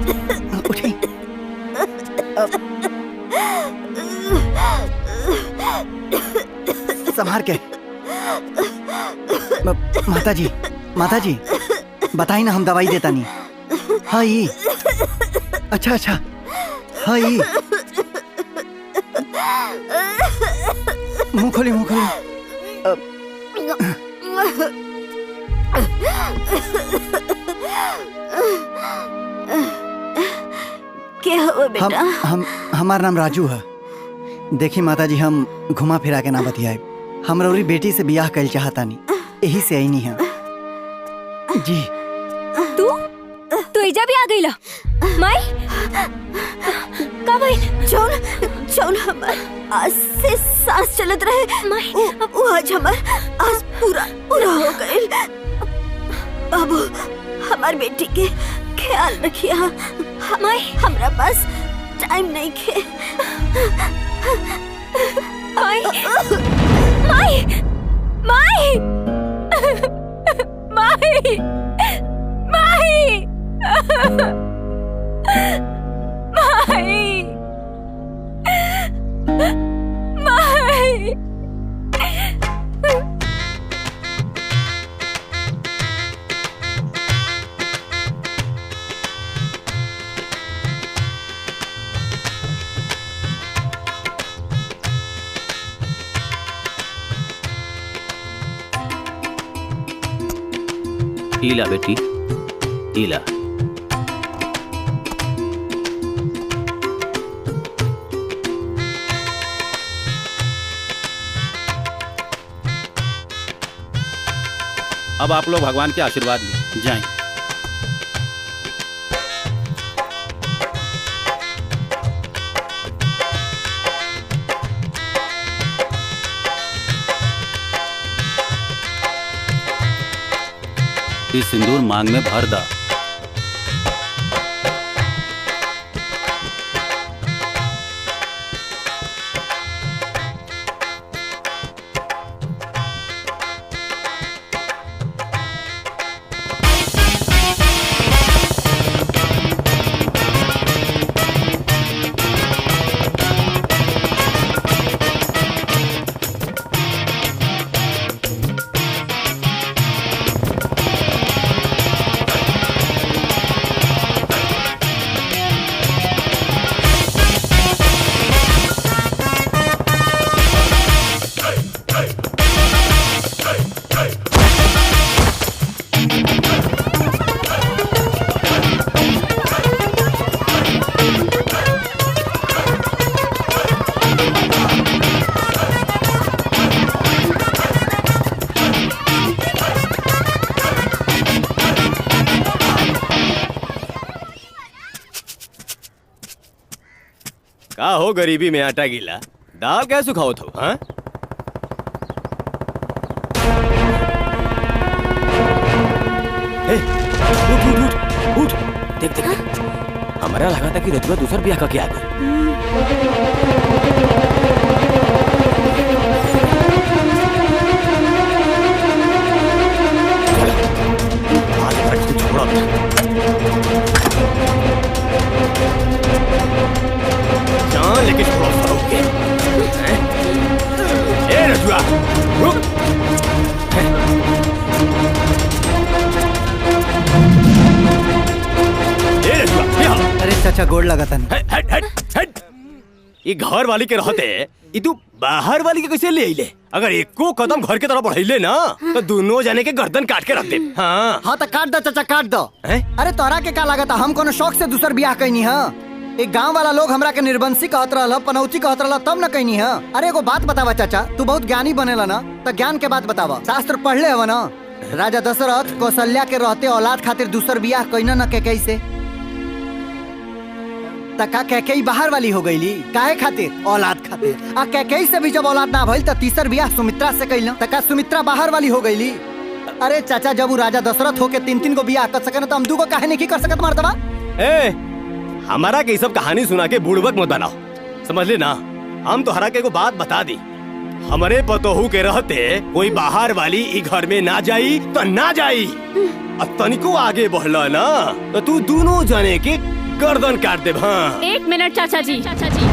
उठी। संभार के। माता जी, माता जी, बताई ना, हम दवाई देता नहीं। हाँ ये, अच्छा अच्छा, हाँ ये, मुँह खोली, मुँह खोली। क्या हुआ बेटा? हमारा नाम राजू है। देखी माता जी, हम घुमा फिरा के ना बतियाए, हम रौरी बेटी से बियाह कल चाहता नहीं, यही से आई नहीं है जी। तू इजा भी आ गई ला? माई, का भाई? चौन हमार आज से सांस चलत रहे माई, वो आज हमार आज पूरा हो गए। बाबू, हमार बेटी के ख्याल रखिया माई, हमरा पास टाइम नहीं खे। माई, माई, माई, माई, माई, माई, माई। ईला बेटी, ईला। अब आप लोग भगवान के आशीर्वाद लें, जाएं। ई सिंदूर मांग में भर दा। का हो गरीबी में आटा गीला, दाल क्या सुखाओ थो? हाँ? उठ उठ उठ उठ, देख देख देख, हमारा लगा था कि रजुआ दूसर ब्याह का क्या आ लेके छोड़ो सरोगे। ए रजुआ रुक। ए रजुआ अरे चाचा गोड़ लगा था। हट हट हट, ये घर वाली के रहते ये तू बाहर वाली के कैसे ले आइले? अगर एको कदम घर के तरफ बढ़ाइले ना तो दोनों जाने के गर्दन काट के रख दे। हाँ तो काट दो चाचा काट दो। अरे तोरा के का लागत, हम कोनो शौक से दूसर ब्याह कैनी है? एक गांव वाला लोग हमरा के निर्बंसी कहत रहल, पनौती कहत रहल, तब न कहनी है। अरे एगो बात बतावा चाचा, तू बहुत ज्ञानी बनेला ना, तो ज्ञान के बात बतावा। शास्त्र पढ़ले हव ना? राजा दशरथ कौशल्या के रहते औलाद खातिर दूसर बियाह कैना न कैकेयी से। तका कैकेयी बाहर वाली हो गईली काहे खातिर? औलाद खातिर। आ कैकेयी से भी जब औलाद ना भइल त तीसर बियाह सुमित्रा से कैल, तका सुमित्रा बाहर वाली हो गईली। अरे चाचा जब वो राजा दशरथ होके 3-3 गो बियाह कर सके ना, तो हम 2 गो काहे नहीं कर सकत मर्दवा? हमारा के सब कहानी सुना के बुड़बक मत बनाओ, समझ ले ना। हम तो हरा के को बात बता दी, हमारे पतोहू के रहते कोई बाहर वाली ई घर में ना जाई तो ना जाई। तनिको आगे बढ़ला ना तो तू दोनों जाने के गर्दन काट दे। हाँ 1 मिनट चाचा जी। चाचा जी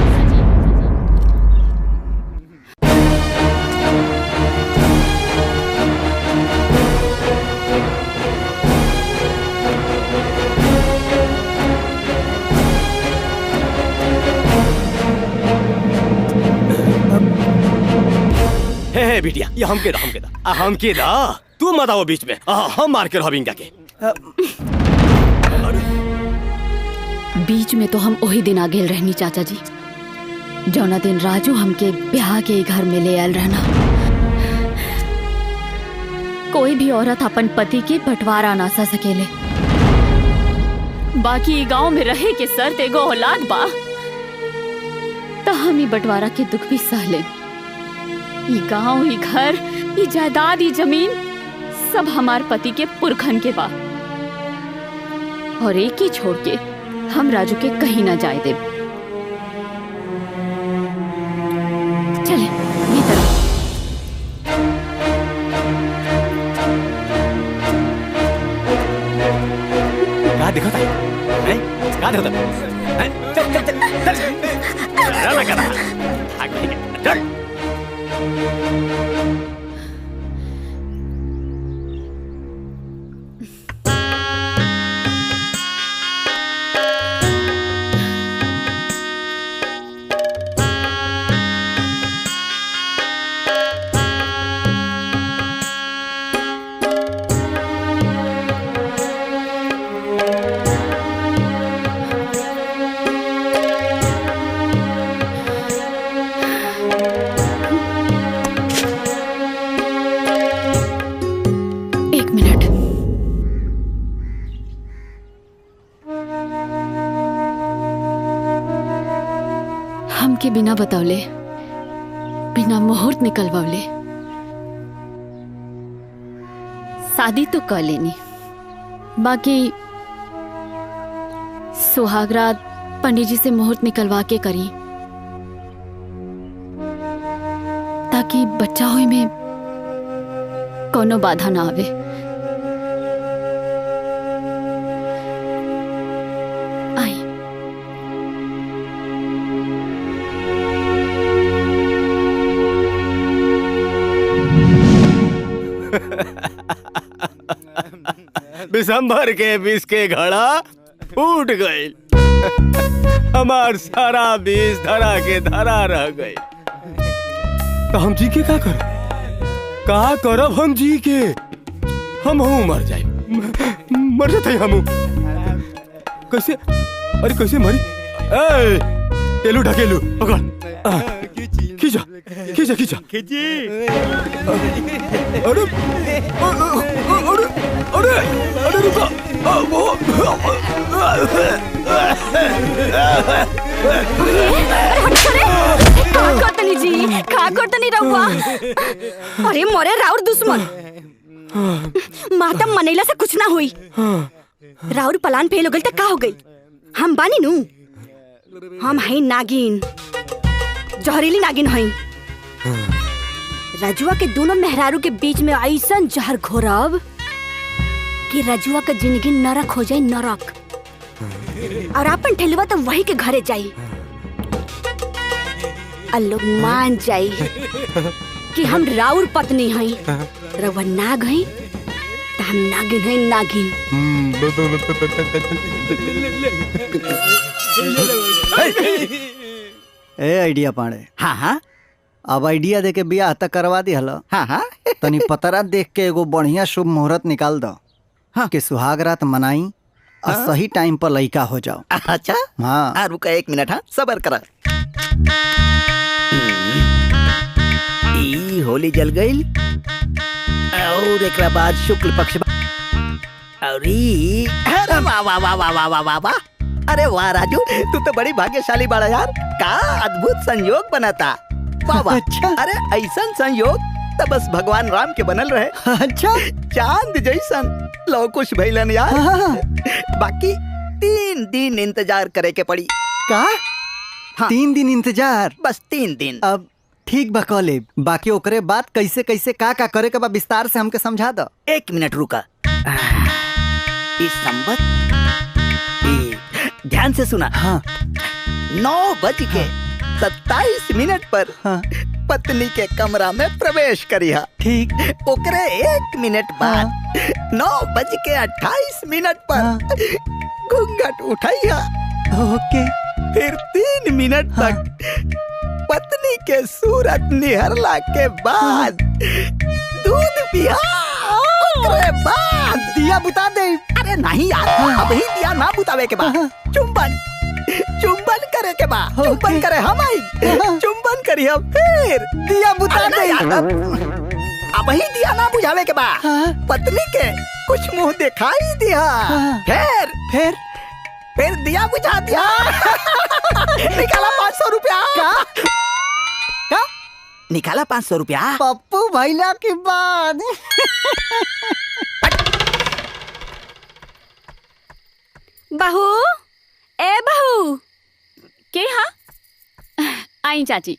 हे बिटिया, ये हम के दा तू मत आओ बीच में। हम मार के रहोबिंगा के बीच में तो हम वही दिन आ गेल रहनी चाचा जी, जौना दिन राजू हमके ब्याह के घर में ले आयल रहना। कोई भी औरत अपन पति के बंटवारा ना सा सकेले, बाकी गांव में रहे के शर्त एगो औलाद बा, तो हम ही बंटवारा के दुख भी सह ले। ये गांव, ये घर, ये जायदाद, ये जमीन सब हमार पति के पुरखन के बा, और एक ही छोड़ के हम राजू के कहीं ना जाए दे। चले भीतर। क्या देखो था? क्या देखो था? चल चल चल चल लगा रहा। चल के बिना बतावले, बिना मुहूर्त निकलवावले शादी तो कर लेनी, बाकी सुहागरात पंडित जी से मुहूर्त निकलवा के करी, ताकि बच्चा होई में कोनो बाधा ना आवे। आई दिसंबर के 20 के घड़ा फूट गई। हमार सारा बीज धरा के धरा रह गई। तो हम जी के का करब? का करब हम जी के? हम मर जाए, मर जाते हम। कैसे? अरे कैसे मरी? तेलू ढकेलू पकड़, खींचा खींचा खींचा खींची। अरे अरे अरे अरे रुको। जी का करतनी रहुआ? अरे मोरे राउर दुश्मन, मातम मनैला से कुछ ना हुई। राउर पलान फेल हो गई तो का हो गई? हम बानी नू, हम हई नागिन, जहरीली नागिन हई। रजुआ के दोनों मेहरारू के बीच में ऐसन जहर घोरब कि रजुआ का जिंदगी नरक हो जाए, नरक। और अपन ठेलुआ तो वही के घरे जाई, लोग मान जाई कि हम राउर पत्नी हई। रउआ नाग हई तो हम नागिन हई, नागिन। ए आइडिया पाड़े। हाँ हाँ अब आइडिया दे के बियाह तक करवा दी हलो। हाँ हाँ तनी पतरा देख के एगो बढ़िया शुभ मुहूर्त निकाल दो। हाँ कि सुहाग रात मनाई और सही टाइम पर लड़का हो जाओ। अच्छा हाँ रुका 1 मिनट। हाँ सबर करा। ई होली जल गई और एक बाद शुक्ल पक्ष और ई अरे वाह वाह वाह वाह वाह वाह वाह वाह। अरे वाह राजू, तू तो बड़ी भाग्यशाली बड़ा यार। का अद्भुत संयोग बनाता। वाह वाह। अच्छा। अरे ऐसा संयोग तो बस भगवान राम के बनल रहे। अच्छा चांद जैसन लो कुछ भइलन यार। बाकी 3 दिन इंतजार करे के पड़ी। का? हाँ। 3 दिन इंतजार? बस 3 दिन। अब ठीक बा कॉले, बाकी ओकरे बाद कैसे कैसे का करे के बा विस्तार से हमके समझा दो। 1 मिनट रुका। इस संबत ध्यान से सुना। हाँ। 9:27 पर हाँ। पत्नी के कमरा में प्रवेश करिहा। ठीक। ओकरे 1 मिनट बाद 9:28 पर घूंघट उठाइहा। ओके। फिर 3 मिनट तक पत्नी के सूरत निहरला के बाद दूध पिया। ओकरे बाद दिया बुता दे। अरे नहीं यार, अभी दिया ना बुतावे के बाद चुंबन करे के बाद चुंबन करे हम आई चुंबन करी हम फिर दिया बुता दे। अब ही दिया ना बुझावे के बाद पत्नी के कुछ मुंह दिखाई दिया। फिर दिया बुझा दिया। निकाला 500 रुपया। क्या? निकाला 500 रुपया। पप्पू भैया की बात। बहू, ए बहू। के? हाँ आई चाची।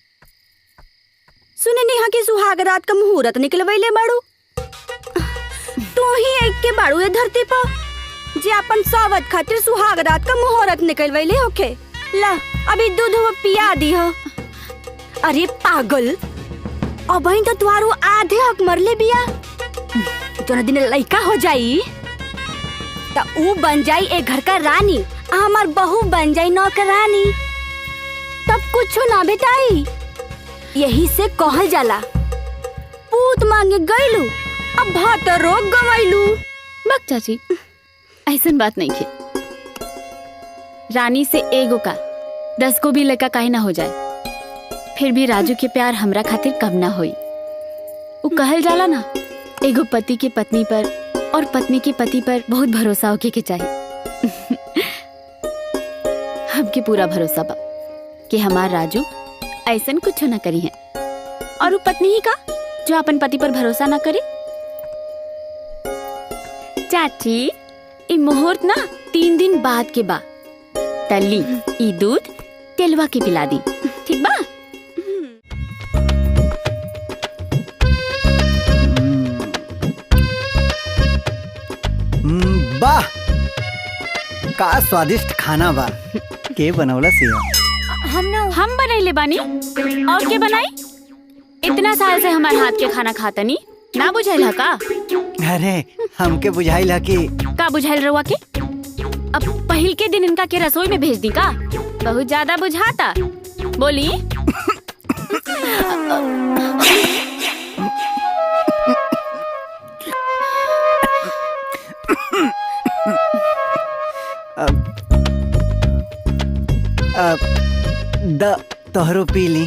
सुने नेहा के सुहाग रात का मुहूर्त निकलवैले बाड़ू। तू ही एक के बाड़ू ये धरती पर जे अपन सावत खातिर सुहाग रात का मुहूर्त निकलवैले होके। ला अभी दूध पिया दी हो। अरे पागल, अब तो तुआरू आधे हक मरले बिया। जो दिन लड़का हो जाई तो ऊ बन जाई एक घर का रानी, हमार बहू बन जाई नौकरानी। तब कुछ ना बेटाई। यही से कहल जाला पूत मांगे गईलू अब भात रोग गवैलू। बक चाची, ऐसन बात नहीं है। रानी से एगो का 10 को भी लड़का काहे ना हो जाए, फिर भी राजू के प्यार हमरा खातिर कम ना होई। वो कहल जाला ना, एगो पति के पत्नी पर और पत्नी के पति पर बहुत भरोसा होके के चाहिए। हमके पूरा भरोसा बा कि हमार राजू ऐसन कुछ ना करी है। और वो पत्नी ही का जो अपन पति पर भरोसा ना करे। चाची ई मुहूर्त ना 3 दिन बाद के बा। तली ई दूध तेलवा के पिला दी, ठीक बा? वाह, का स्वादिष्ट खाना बा। के बनौला सिया? हम बनैले बानी। और के बनाई? इतना साल से हमारे हाथ के खाना खातनी, ना बुझाइल का? अरे हमके बुझाइल है कि का बुझाइल रहुआ के? अब पहिल के दिन इनका के रसोई में भेज दी का? बहुत ज्यादा बुझाता। बोली। द तोहरो पी ली।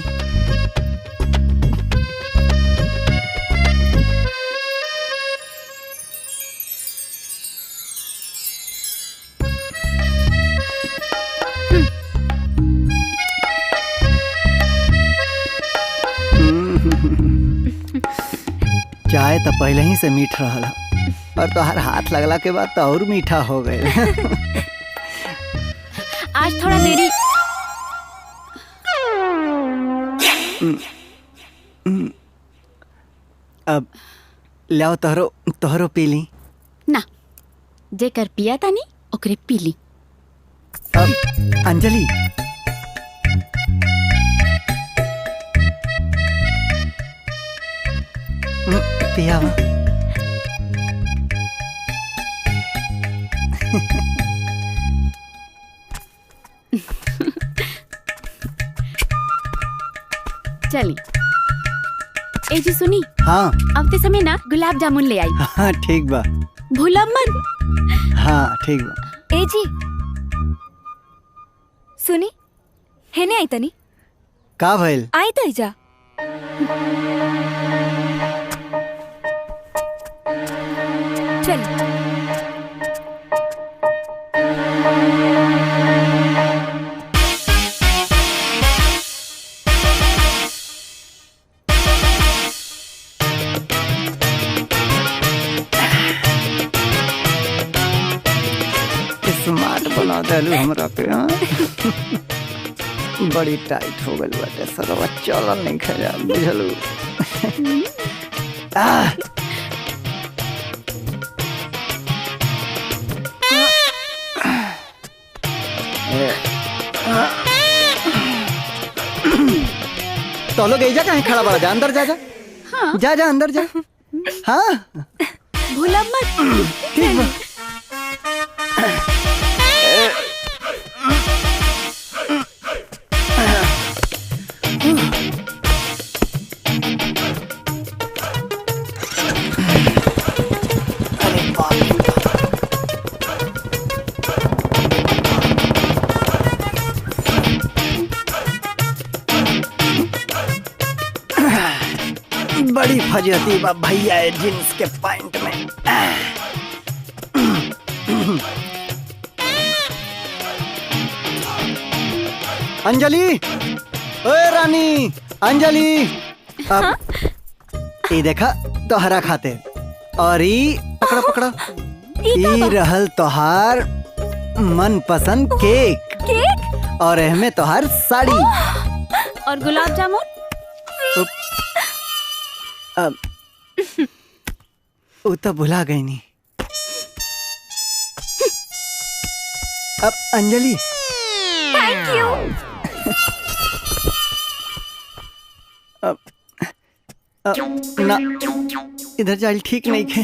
चाय तो पहले ही से मीठ रहा और तोहर हाथ लगला के बाद तो और मीठा हो गए। आज थोड़ा देरी। अब लाओ तोहरो पी ली। ना, जेकर पिया तानी ओकरे पी ली। अब अंजलि, पियावा। चली। ए जी सुनी। हाँ। आवते समय ना गुलाब जामुन ले आई। हाँ ठीक बा। भूला मन। हाँ ठीक बा। ए जी सुनी, हेने आई तनी। का भइल? आई तई जा। चल। स्मार्ट बना देलू हमरा पे। हाँ? बड़ी टाइट हो गई बाटे सरवा, चलन नहीं खा बुझलू। तो लोग एजा कहीं खड़ा बड़ा, जा अंदर जा। हाँ। जा अंदर जा। हाँ भूला मत। ठीक बा। बड़ी फजती बा भैया है जींस के पैंट में। अंजलि, ओए रानी अंजलि। अब ये देखा तोहरा खाते, और ई पकड़ा पकड़ा, ई रहल तोहार मन पसंद केक, और एहमे तोहार साड़ी और गुलाब जामुन। अब वो तो भुला गई नहीं। अब अंजलि, थैंक यू। अब ना इधर जाइल ठीक नहीं खे।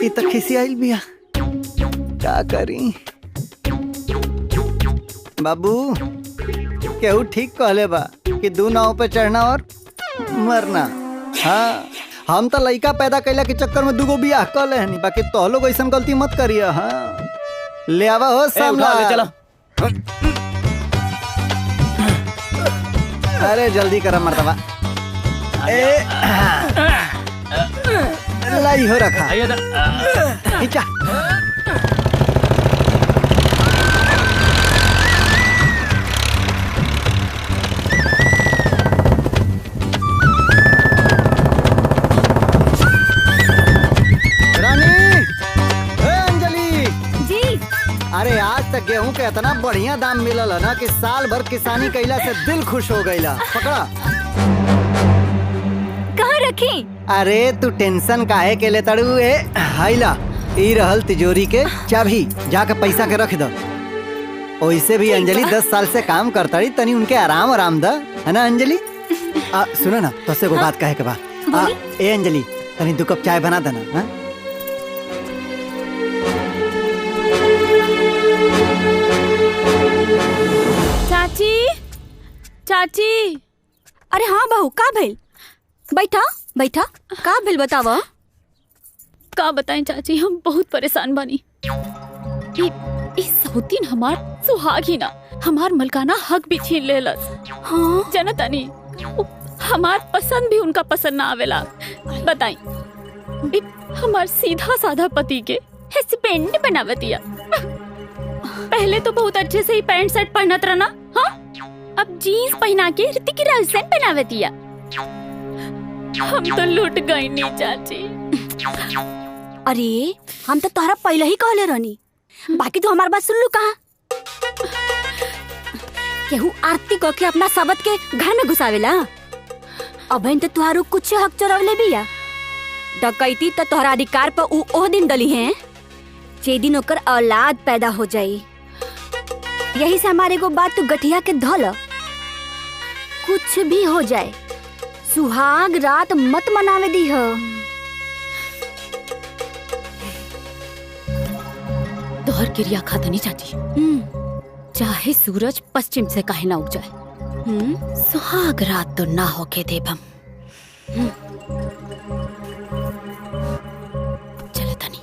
ये तो खिसी आइल बिया, क्या करी? बाबू केहू ठीक कहले बा कि 2 नाव पे चढ़ना और मरना। हाँ, हम तो लड़का पैदा कैला के चक्कर में 2 बियाह कर ले हनी, बाकी तो लोग ऐसा गलती मत करिए। हाँ ले आवा हो सामला। चला। अरे जल्दी करा मर्तबा। लाई हो रखा। खींचा। रानी गेहूं के इतना बढ़िया दाम मिलल है ना कि साल भर किसानी कइला से दिल खुश हो गइला। पकड़ा। कहाँ रखी? अरे तू टेंशन काहे के ले तड़ू? ए हाइला ई रहल तिजोरी के चाबी, जाके पैसा के रख दो। ओइसे भी अंजलि 10 साल से काम करताड़ी, तनी उनके आराम द, है ना अंजलि? सुनो ना, तुझसे को बात कहे के बा। ए अंजलि तनी 2 कप चाय बना देना। हाँ? चाची, चाची। अरे हाँ बहू, का भेल? बैठा बैठा, का भेल बतावा। का बताएं चाची, हम बहुत परेशान बानी। इस सौतीन हमार सुहागी ना, हमार मलकाना हक भी छीन लेलस। हाँ जनतानी, हमार पसंद भी उनका पसंद ना आवेला। बताई, हमार सीधा साधा पति के हस्बैंड बनावतिया। पहले तो बहुत अच्छे से ही पैंट शर्ट पहनत रहना, हाँ? अब जीन्स पहना के ऋतिक रोशन बनावतिया। हम तो लूट गई नी चाची। अरे हम तो तोहरा पहले ही कहले रहनी, बाकी तो हमार बात सुन लू। कहा केहू आरती कह के अपना सबत के घर में घुसावेला। अब तो तुहारू कुछ हक चोरवले बिया। डकैती तो तोहरा अधिकार पर ओह दिन दली है जे दिन ओकर औलाद पैदा हो जाई। यही से हमारे को बात तू गठिया के धोल। कुछ भी हो जाए, सुहाग रात मत मनावे दी हो। दोहर क्रिया खातनी चाची, चाहे सूरज पश्चिम से काहे ना उग जाए, सुहाग रात तो ना होके देबम। चले तनी।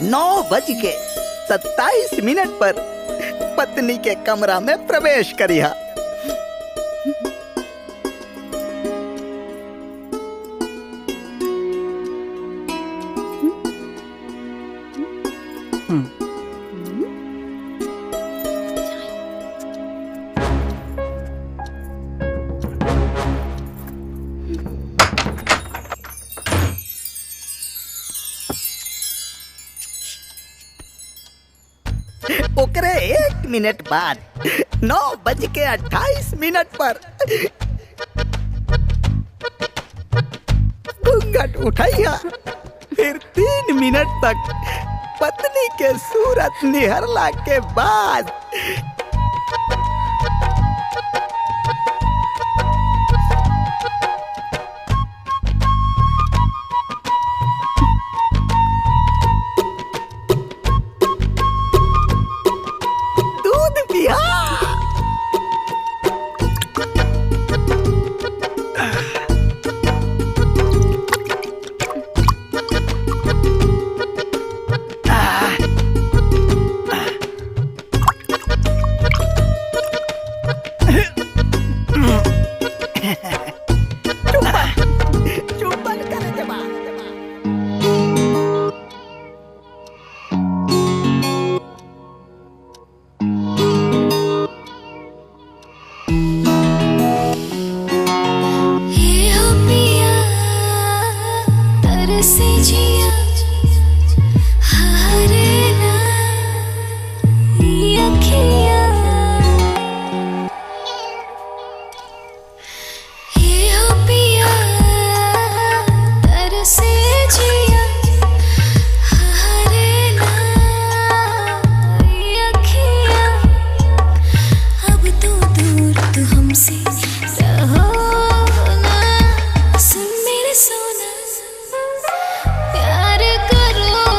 नौ बज के 27 मिनट पर पत्नी के कमरा में प्रवेश करिहा। ओकरे 1 मिनट बाद 9:28 पर घूंघट उठाइया। फिर 3 मिनट तक पत्नी के सूरत निहरला के बाद दूध पिया। प्यार करो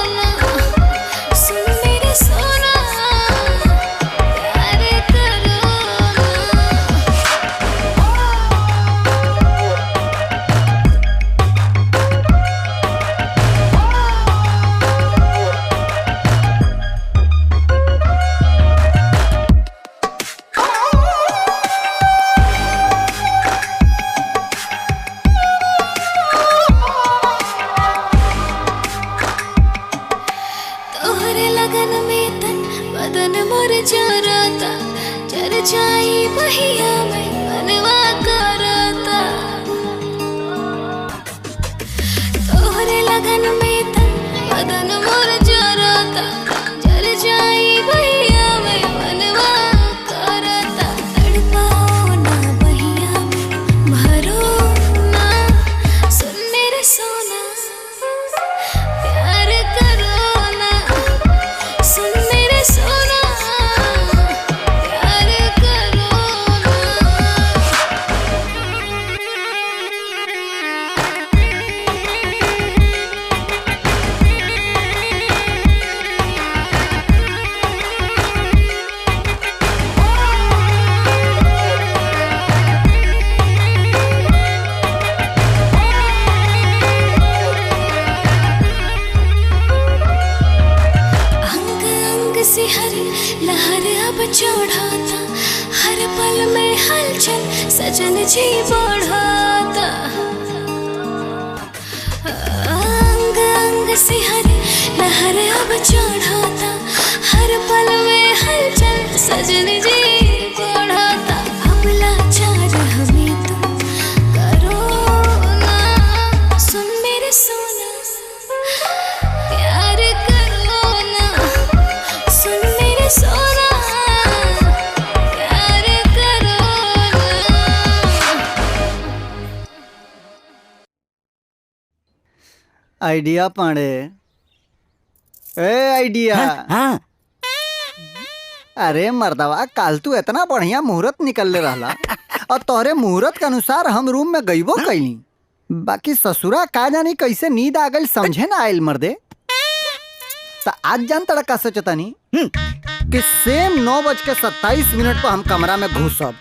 जरता जर जाई बहिया में मनवा करता तोहरे लगन में तन बदन मोर जरता जर जाई बहिया में मनवा करता तड़पाओ ना बहिया में भरो ना सुन मेरे सोना प्यार करो ना सुन मेरे सोना प्यार करो अंग अंग से हर लहर अब चढ़ाता हर पल में हलचल सजन जी बढ़ाता अंग अंग से हर लहर अब चढ़ाता हर पल में हलचल सजन जी बढ़ाता अब लाचार हमें तुम करो ना सुन मेरे सोना प्यार करो ना सुन मेरे सोना प्यार करो आइडिया पांडे, ए आइडिया। हाँ। अरे मर्दवा, काल तू इतना बढ़िया मुहूर्त निकल रहा और तोहरे मुहूर्त के अनुसार हम रूम में गईबो कैली। बाकी ससुरा का जानी कैसे नींद आ गई समझे ना आयल मर्दे। तो आज जान तड़ा का सोचतानी कि सेम 9:27 पर हम कमरा में घुसब,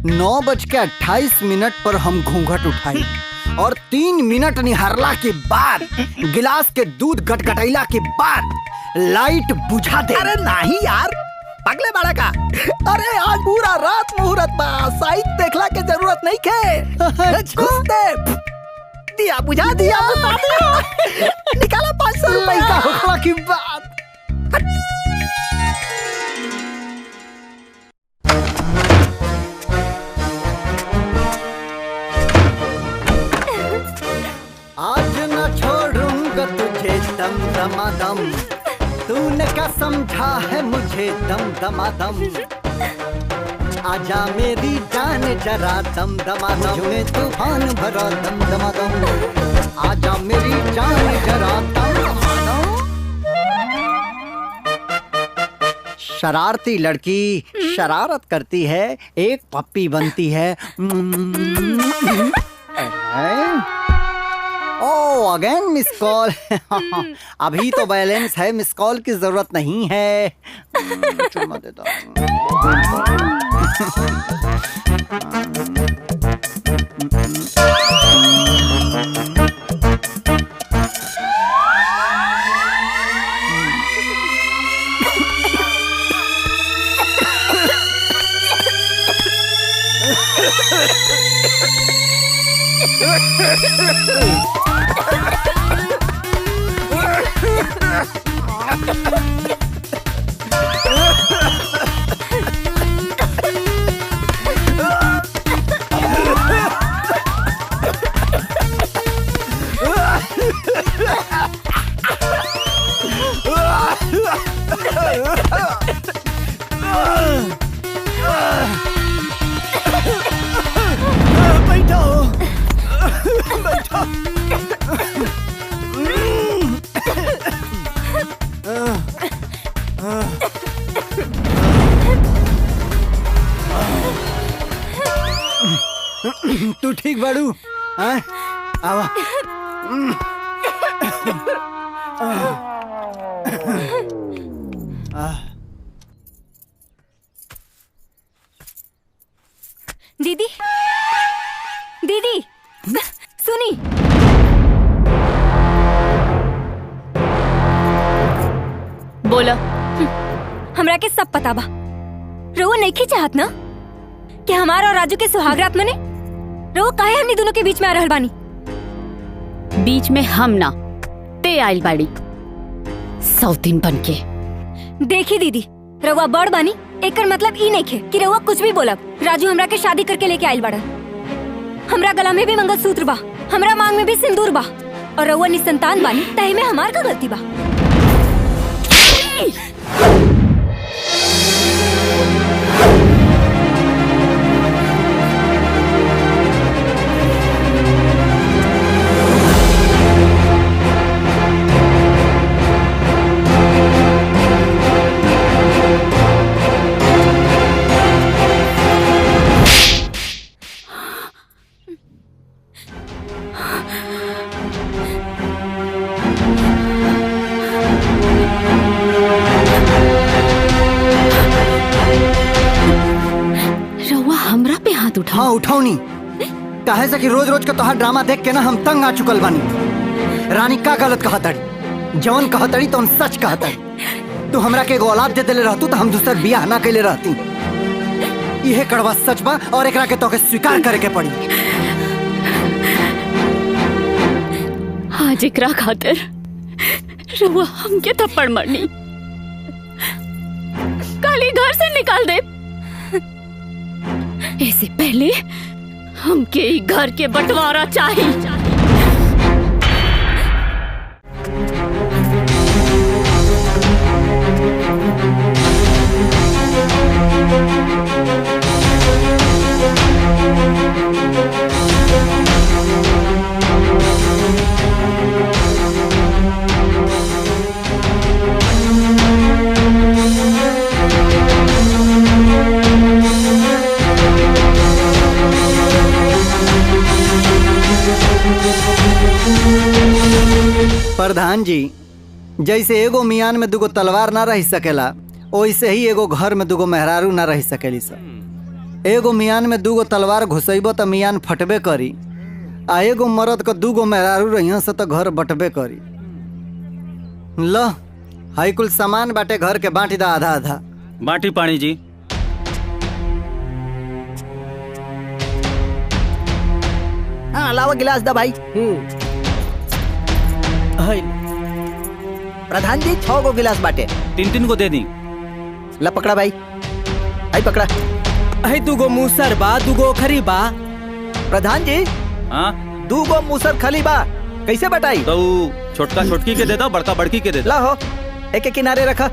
9:28 पर हम घूंघट उठाई और 3 मिनट निहारला के बाद गिलास के दूध गटगटैला के बाद लाइट बुझा दे। अरे नहीं यार, पगले बाड़ा का। अरे आज पूरा रात मुहूर्त बा, साइड देखला के जरूरत नहीं के। घुस दे, दिया बुझा दिया बुझा दिया। निकाला 500 रुपए का होखला की बात। आज न छोड़ूंगा तुझे दम दमादम, तूने क्या समझा है मुझे दम दमादम। आजा मेरी जान जरा दम दमादम, में तूफान भरा दम दमादम। आजा मेरी जान जरा दम दमादम। शरारती लड़की शरारत करती है, एक पप्पी बनती है। ओ अगेन मिस कॉल। अभी तो बैलेंस है, मिस कॉल की जरूरत नहीं है। चुम्मा देता हूँ। तू ठीक बाड़ू? हाँ? आवा। दीदी, दीदी, सुनी। बोलो। हमरा के सब पता बा। रवो नहीं चाहत ना कि हमारा और राजू के सुहागरात मने? रवो काहे हमनी दोनों के बीच में आ रहल बानी? बीच में हम ना, ते आइल बाड़ी सौतीन बन के। देखी दीदी, रउआ बड़ बानी एकर मतलब ई नहीं खे कि रउआ कुछ भी बोलब। राजू हमरा के शादी करके लेके आइल बाड़न। हमरा गला में भी मंगलसूत्र बा, हमरा मांग में भी सिंदूर बा, और रउआ निसंतान बानी तही में हमार का गलती बा? हाँ उठाओ नहीं कहे से कि रोज रोज का तोहार ड्रामा देख के ना हम तंग आ चुकल बानी। रानी का गलत कहा तड़ी, जवन कहा तड़ी तो हम सच कहा तड़ी। तू हमरा के एगो औलाद दे देले रहतू तो हम दूसर बियाह ना कैले रहती। यह कड़वा सच बा और एकरा के तोके स्वीकार करे के पड़ी। आज एकरा खातिर रउआ हमके थप्पड़ मारनी, काली घर से निकाल दे। इससे पहले हमके ई घर के बंटवारा चाहिए। प्रधान जी, जैसे एगो मियान में दुगो तलवार ना रह सकेला, वैसे ही एगो घर में दुगो मेहरारू ना रह सकेली सब। एगो मियान में दुगो तलवार घुसैबो तो मियान फटबे करी, आ एगो मर्द का दुगो मेहरारू रहिया से तो घर बटबे करी। ल हाई कुल सामान बाटे घर के बांटी दा आधा आधा। बाटी पानी जी। हाँ लावा गिलास दा भाई। प्रधान जी 6 गो गिलास बाटे। 3-3 को दे दी। ला पकड़ा भाई, आई पकड़ा। आई दुगो मूसर बा, दुगो खरी बा। प्रधान जी हाँ 2 गो मूसर खली बा, कैसे बटाई? तो छोटका छोटकी के दे दो, बड़का बड़की के दे दो। ला हो एक किनारे रखा।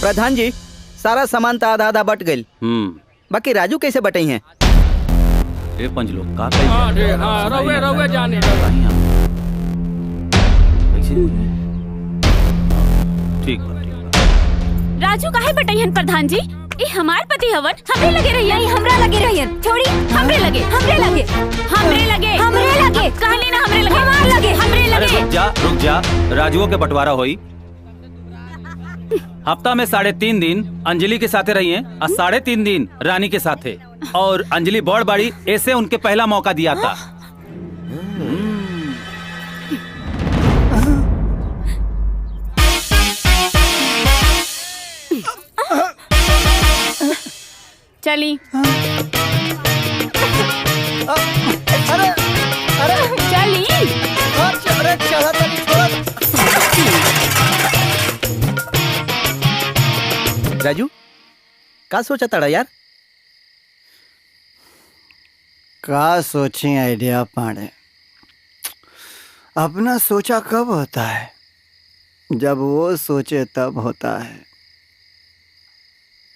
प्रधान जी सारा सामान तो आधा आधा बट गई, बाकी राजू कैसे बटे हैं? ए पंजलो का रउए जाने ठीक राजू काहे बटैहन प्रधान जी? ई हमार पति हवन, हमरे लगे रहिए। हमरा लगे रहियन। छोड़ी हमरे लगे हमरे लगे हमरे लगे हमरे लगे कहली ना हमरे लगे हमार लगे हमरे अरे लगे। रुक जा राजुओ के बंटवारा होई। हफ्ता में 3.5 दिन अंजलि के साथे रही हैं और 3.5 दिन रानी के साथे, और अंजलि बड़ बाड़ी ऐसे उनके पहला मौका दिया था। चली अरे अरे चली अरे चला राजू का सोचा था यार? का सोची आइडिया पाड़े, अपना सोचा कब होता है, जब वो सोचे तब होता है।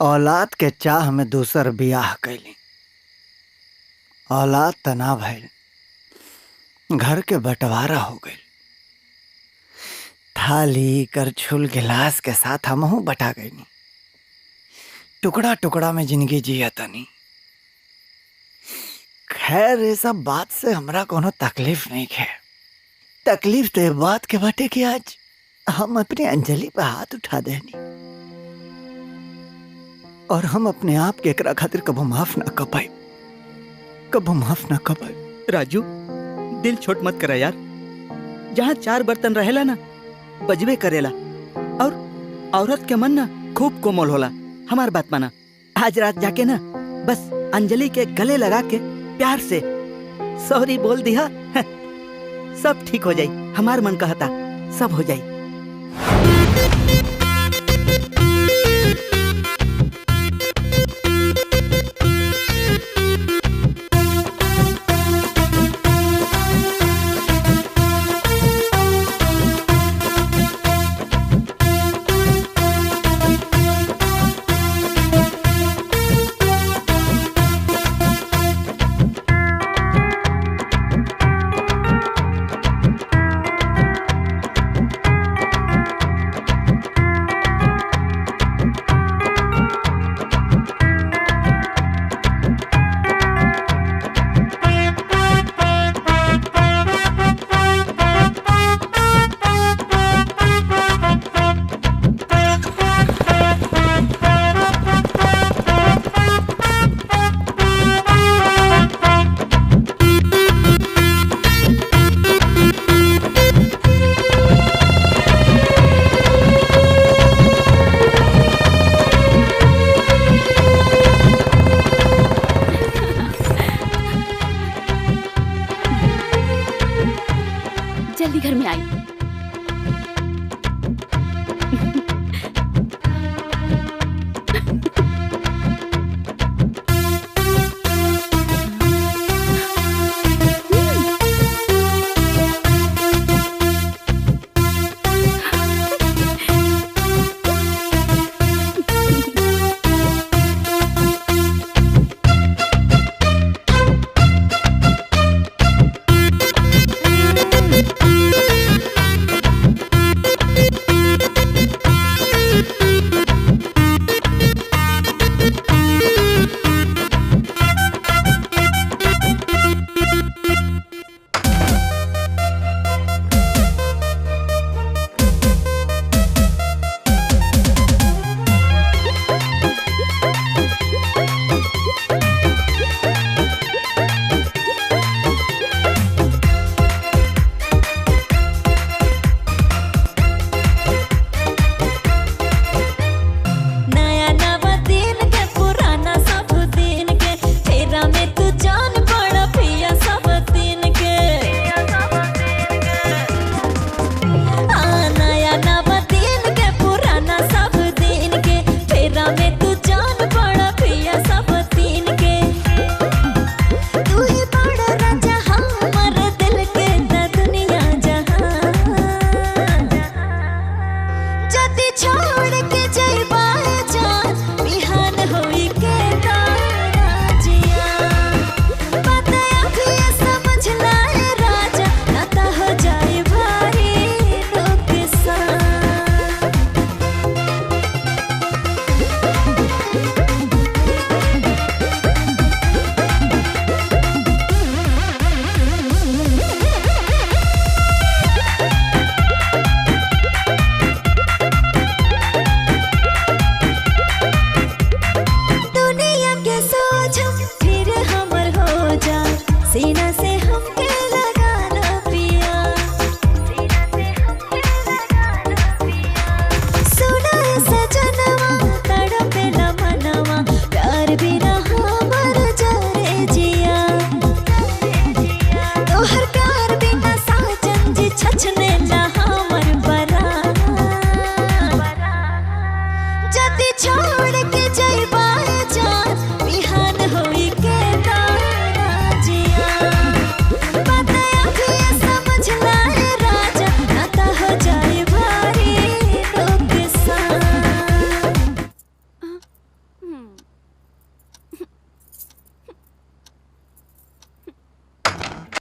औलाद के चाह में दूसर बियाह कैली, औलाद तना भइल, घर के बंटवारा हो गई। थाली करछुल गिलास के साथ हमहू बटा गई। टुकड़ा टुकड़ा में जिंदगी जिया तनी। खैर ये सब बात से हमरा कोनो तकलीफ नहीं है। तकलीफ तो ये बात के बाटे कि आज हम अपनी अंजलि पे हाथ उठा देनी, और हम अपने आप के एकरा खातिर कबो माफ ना कर पाए। कब माफ ना कब। राजू दिल छोट मत करा यार। जहाँ 4 बर्तन रहेला ना बजबे करेला, और औरत के मन ना खूब कोमल होला। हमार बात माना, आज रात जाके ना बस अंजलि के गले लगा के प्यार से सॉरी बोल दिया, सब ठीक हो जाई। हमार मन कहता सब हो जाई। जल्दी घर में आई।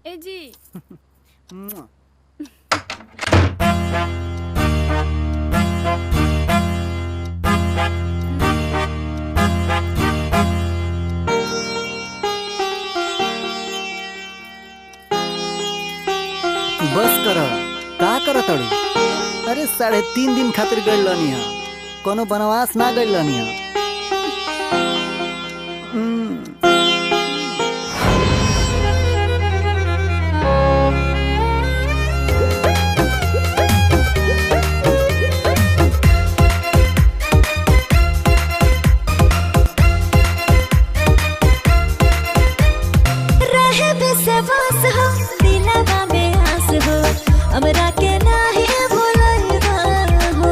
ए जी बस कर का कर तड़ू। अरे 3.5 दिन खातिर गइल रहनी है, कोनो बनवास ना गइल रहनी है। रहे बेसवास हो दिलवा में आस हो हमरा के नाही भुलाइबा हो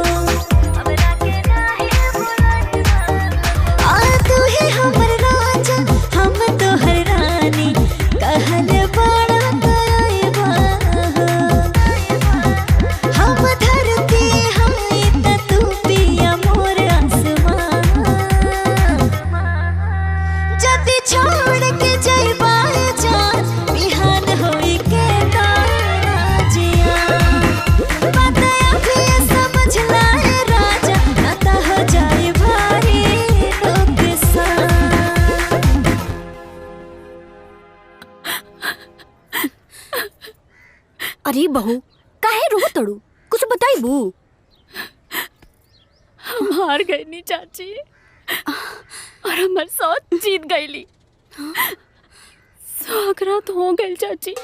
हमरा के नाही भुलाइबा आ तू ही हमर राजा हम तोहर रानी कहल बड़ा कइबा हो हम धरती हई त तू पिया मोर आसमान जदी छोड़ के जइबा जान बिहान होई के राजिया बात अभी समझ लाए राजा ना त हो जाए भारी नुकसान। अरे बहू काहे रो तड़ू कुछ बताइबू। हार गई नी चाची और हमार साथ जीत गईली। स्वागरात हो गई चाची।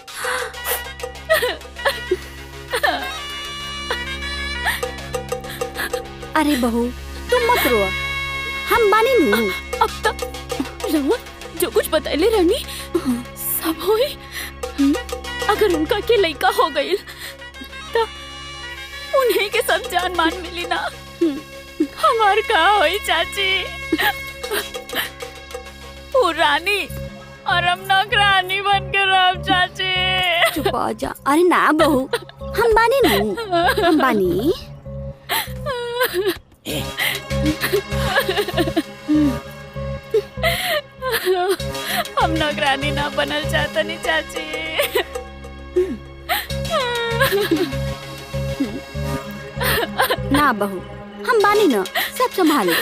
अरे बहू तुम मत रो हम बानी नू। अब तक रहुआ जो कुछ बतैले रहनी सब होई। अगर उनका के लइका हो गई तो उन्हीं के सब जान मान मिली ना। हमार का होई चाची। वो रानी और हम नौकरानी बन के रह चाची। चुप आ जा। अरे ना बहू हम बानी नू हम बानी। हम नौकरानी ना बनल चाहता नहीं चाची। ना बहू हम बानी ना सब संभाले।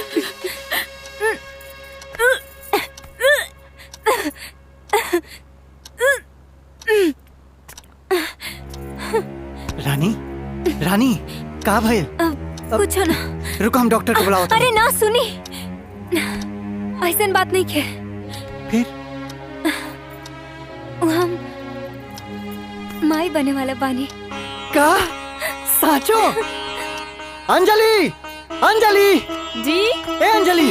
रानी रानी का भइल? कुछ ना। रुको हम डॉक्टर को बुलाओ। अरे ना सुनी ऐसा बात नहीं के। फिर हम माई बने वाला बानी। का साचो? अंजलि अंजलि जी ए अंजलि।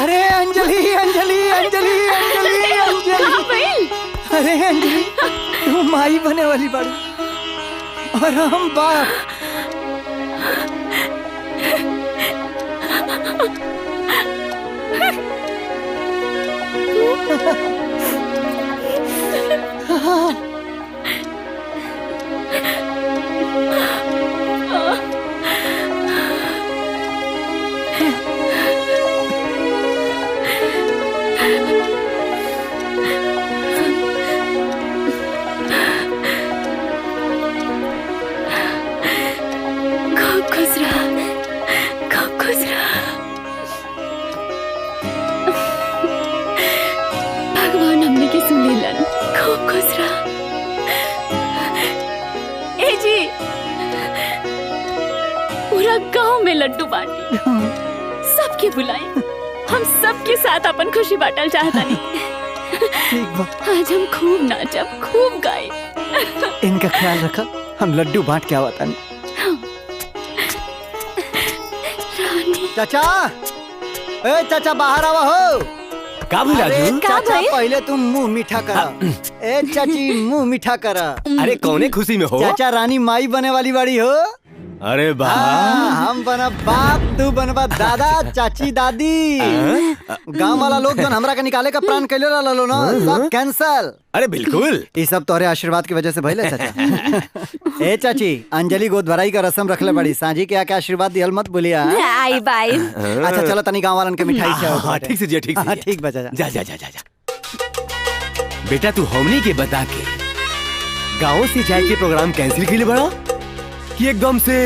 अरे अंजलि अंजलि अंजलि अंजलि अंजलि। अरे अंजलि तू माई बने वाली बाड़ी और हम बाप। भगवान हमने की सुनी लन। खूब खुश रहा। ए जी पूरा गांव में लड्डू बांटी सबके बुलाई। हम सबके साथ अपन खुशी बांटल चाहता नहीं। आज हम खूब नाचब खूब गाए। इनका ख्याल रखा हम लड्डू बांट के आवा तानी। चाचा ए चाचा बाहर आवा हो। का भइल राजू? चाचा पहले तुम मुंह मीठा करा। ए चाची मुंह मीठा करा। अरे कौने खुशी में हो? चाचा रानी माई बने वाली बाड़ी हो। अरे वाह हम बना बाप तू बनबा दादा चाची दादी। गांव वाला लोग जो हमरा के निकाले का प्लान कैले रहलो ना सब कैंसल। अरे बिल्कुल ये सब तोहरे आशीर्वाद की वजह से भइले चाचा। ए चाची अंजलि गोद भराई का रस्म रखले बड़ी सांझी के आके आशीर्वाद दिहल मत बोलिया। आई बाई। अच्छा चलो तनी गांव वालन के मिठाई खिलाओ। ठीक से जी ठीक से। ठीक बचा जा जा जा जा। बेटा तू हमनी के बता के गाँव से जाए के प्रोग्राम कैंसिल के लिए बड़ा कि एकदम से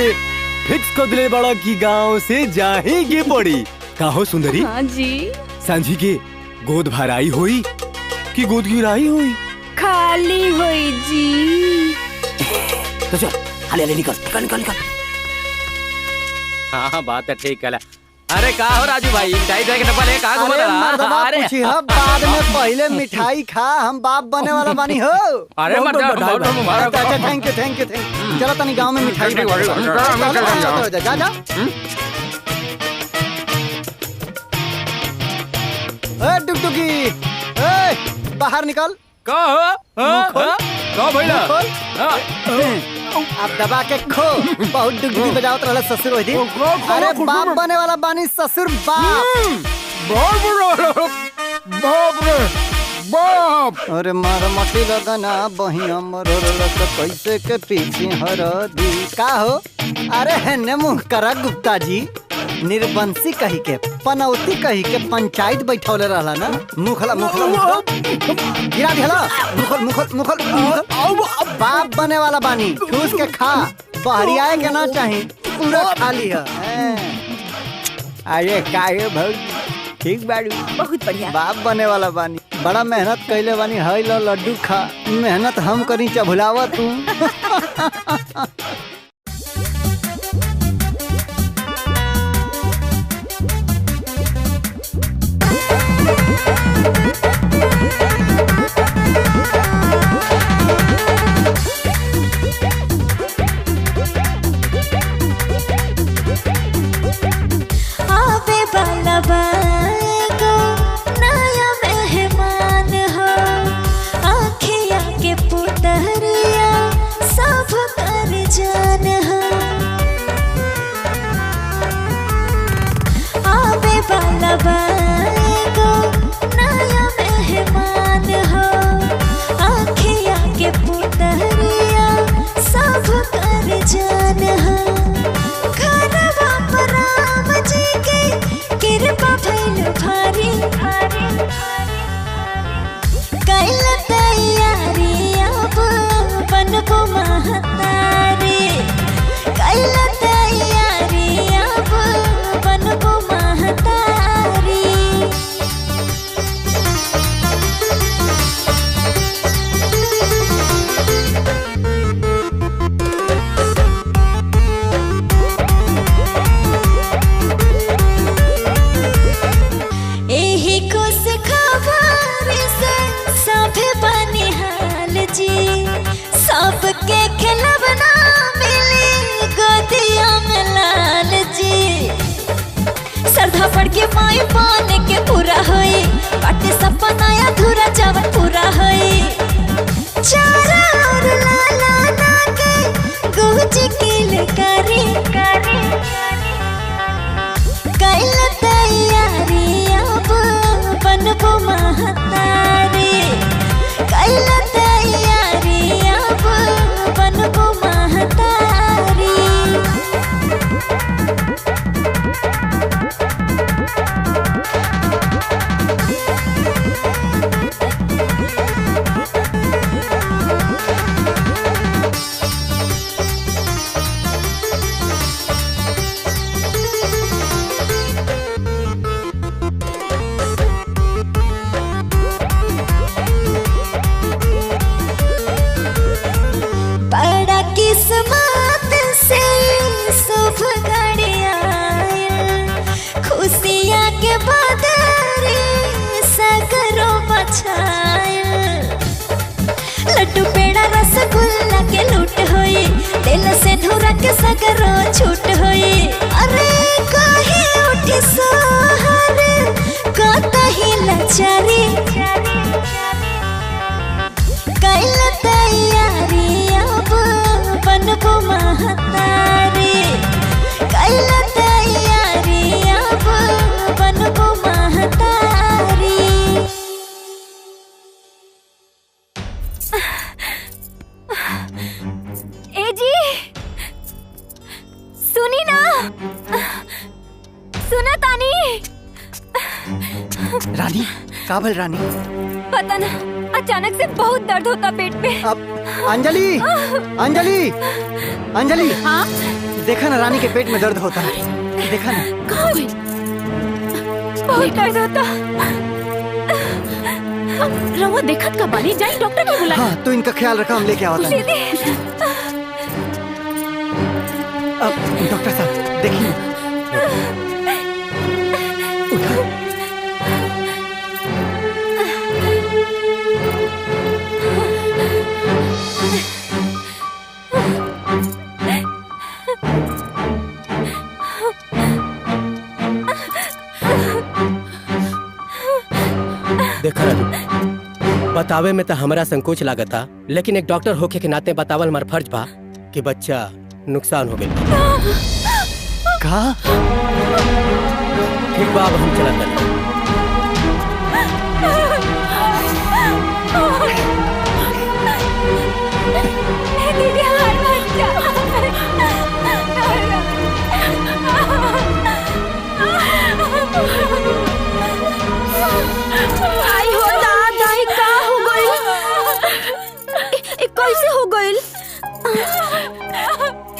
फिक्स कर दिले बड़ा कि गांव से जाएगी पड़ी। कहो सुंदरी? हाँ जी। सांझी के गोद भराई हुई कि गोद गिराई हुई? खाली हुई जी। तो चल हाले हाले निकल निकल निकल। हाँ बात है ठीक है। अरे का हो राजू भाई मिठाई दे के डब्बा ले का घुमा मर्दबा पूछी ह बाद में पहले मिठाई खा हम बाप बने वाला बानी हो। अरे अच्छा thank you thank you thank. चलो तनी गांव में मिठाई जा जा। ए टुकटुकी ए बाहर निकल। का भइला? अब दबा के खो। बहुत डुगडुगी बजावत रहला ससुर ओइ दिन। अरे बाप बने वाला बानी ससुर बाप। बाप रे बाप। अरे मार मटी लगना बहिया मरल कैसे के पीछे हरदी का हो। अरे हेने मुंह करा गुप्ता जी। निर्बंसी कही के पनौती कही के पंचायत बैठौले रहला ना। मुखला मुखला गिरा दिहला। मुखल बाप बने वाला बानी। ठूस के खा। बहरी आए के ना चाही पूरा खा लिया। अरे काहे भौजी ठीक बाड़ू। बहुत बढ़िया। बाप बने वाला बानी। बड़ा मेहनत कैले बानी। है लो लड्डू खा। मेहनत हम करी चभुलावा तू। आवे वाला बागो नया मेहमान हो। आँखिया के पुतरिया सब कर जान हो। आवे वाला बागो नया मेहमान हो। आँखिया के पुतरिया सब कर जान हो। घरवा पर राम जी के कृपा भइल भारी। कैल तैयारी अब बनबो महतारी। कैल तैयारी अब बनबो महतारी। एही खुश खबर से सभे बनिहाल जी। सबके खिलवना मिली गोदिया में लाल जी। श्रद्धा पड़ के माई पाने के पूरा होई। बाटे सपना अधूरा जवन पूरा होई। चारा और लाला ना के गुज किल करी। कैल तैयारी अब बनबो महतारी। कैल तैयारी अब बनबो महतारी। बड़ा किस्मत से शुभ घड़ी आयल। खुशियाँ के बदरी सगरो बछायल। लड्डू पेड़ा रसगुल्ला के लूट होई। दिल से धुरा के सगरो छूट होई। अरे काहे उठी सोहर कतही लचारी। कैल तैयारी अब बनबो महतारी। कैल तैयारी अब बनबो महतारी। ए जी सुनी ना। सुना तानी। रानी काबल रानी। पता ना अचानक से बहुत दर्द होता पेट में। अब अंजलि अंजलि अंजलि। हाँ देखा ना रानी के पेट में दर्द होता है। देखा ना कहाँ गई? बहुत दर्द होता। रवा देखत का बानी। जाई डॉक्टर के बुला। हाँ तो इनका ख्याल रखा। हम लेके आवता हैं। अब डॉक्टर साहब देखिए। उठा। देखा राजू बतावे में तो हमरा संकोच लागता, लेकिन एक डॉक्टर होके के नाते बतावल हमार फर्ज बा कि बच्चा नुकसान हो गया। का? ठीक बा, अब हम चलत बानी। दीदी हमार बच्चा आई हो दादा, ई का हो गइल? ए कैसे हो गइल?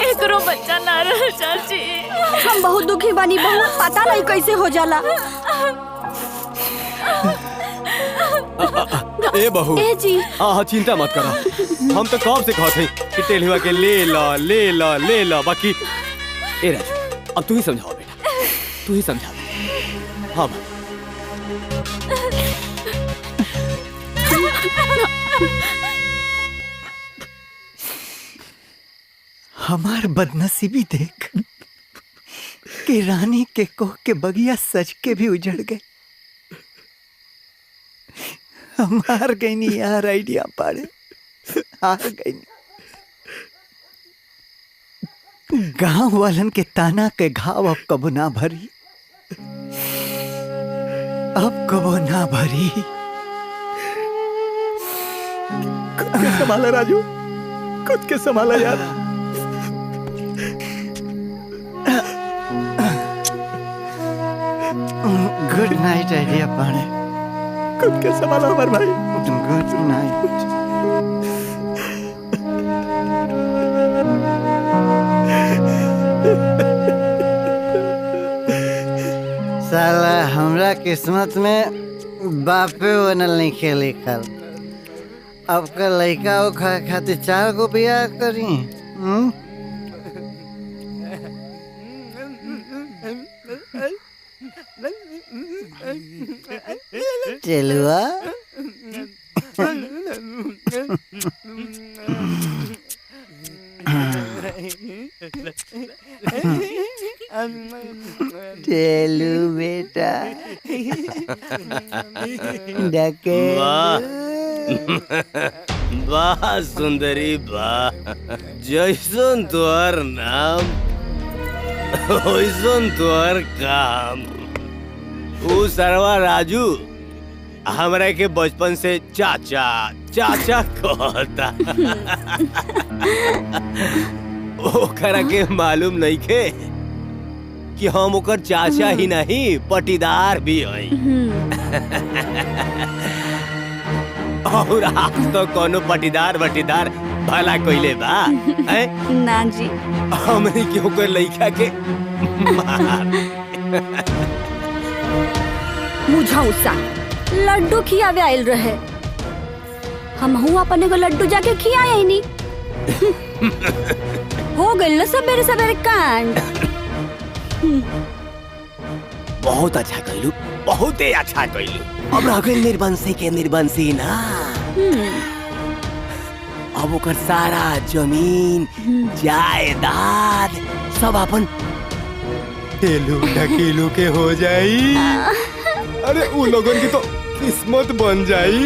एकरो बच्चा ना रह चाची। हम बहुत दुखी बानी बहू, पता नहीं कैसे हो जाला। ए बहू, ए जी, चिंता मत करा। हम तो कब से कहते हैं कि टेलुआ के ले ला बाकी। ए राजू, अब तू ही समझाओ बेटा, तू ही समझा। हाँ हमार बदनसीबी देख कि रानी के कोह के बगिया सज के भी उजड़ गए। हम हार गई नहीं यार, आइडिया पाड़े हार गई। गांव वालन के ताना के घाव अब कबो ना भरी, अब कबो ना भरी। खुद के संभाला राजू, खुद के संभाला यार। गुड नाइट आइडिया पाड़े, खुद के संभाला हमारे भाई। Good night. साला हमरा किस्मत में बापे बनल नहीं के लिखल। अब का लड़का हो खातिर 4 गो बियाह करी। टेलुआ टेलू बेटा डके। वाह सुंदरी वाह, जैसन तोहर नाम वैसन तोहर काम। ऊ सरवा राजू हमरा के बचपन से चाचा चाचा कहता। ओकरा के मालूम नहीं के कि हम ओकर चाचा ही नहीं पटीदार भी हई। और आज तो कोनो पटीदार बटीदार भला कोइले बा हैं? ना जी, हमनी के ओकर लइका के मार। मुझौसा लड्डू खियावे आयल रहे, हम अपने को लड्डू जाके खियाए ही नहीं। हो गइल ना सवेरे सवेरे कांड। बहुत अच्छा कइलू, बहुत ही अच्छा कइलू। अब रह गइल निर्बंसी के निर्बंसी ना। अब ओकर सारा जमीन जायदाद सब अपन टेलू ढकेलू के हो जाई। अरे उ लोगन की तो किस्मत बन जाई।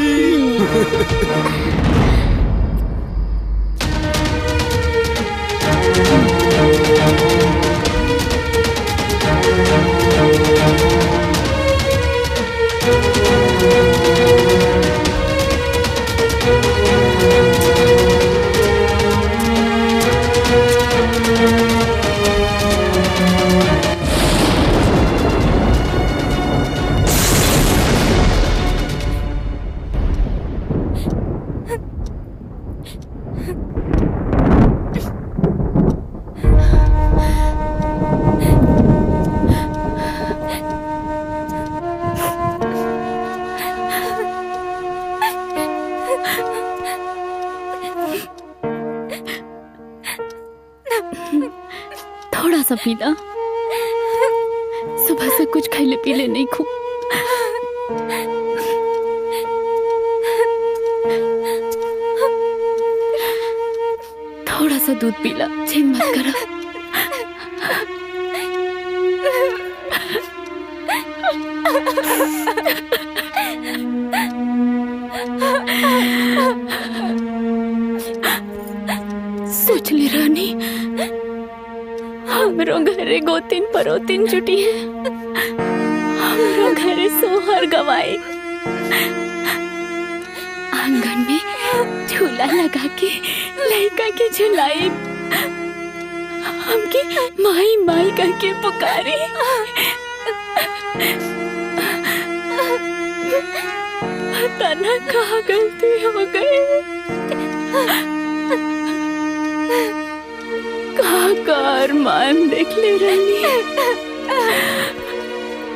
थोड़ा सा पीना, सुबह से कुछ खैले पीले नहीं खूब। थोड़ा सा दूध पीला, जिद मत करा। सोचले रानी हमरो घरे गोतिन परोतिन जुटी है, हमरो घरे सोहर गवाई, आंगन में झूला लगा के लड़का के झुलाई, हमके माई माई करके पुकारी। पता ना कहाँ गलती हो गई, कहाँ का अरमान देख ले रानी,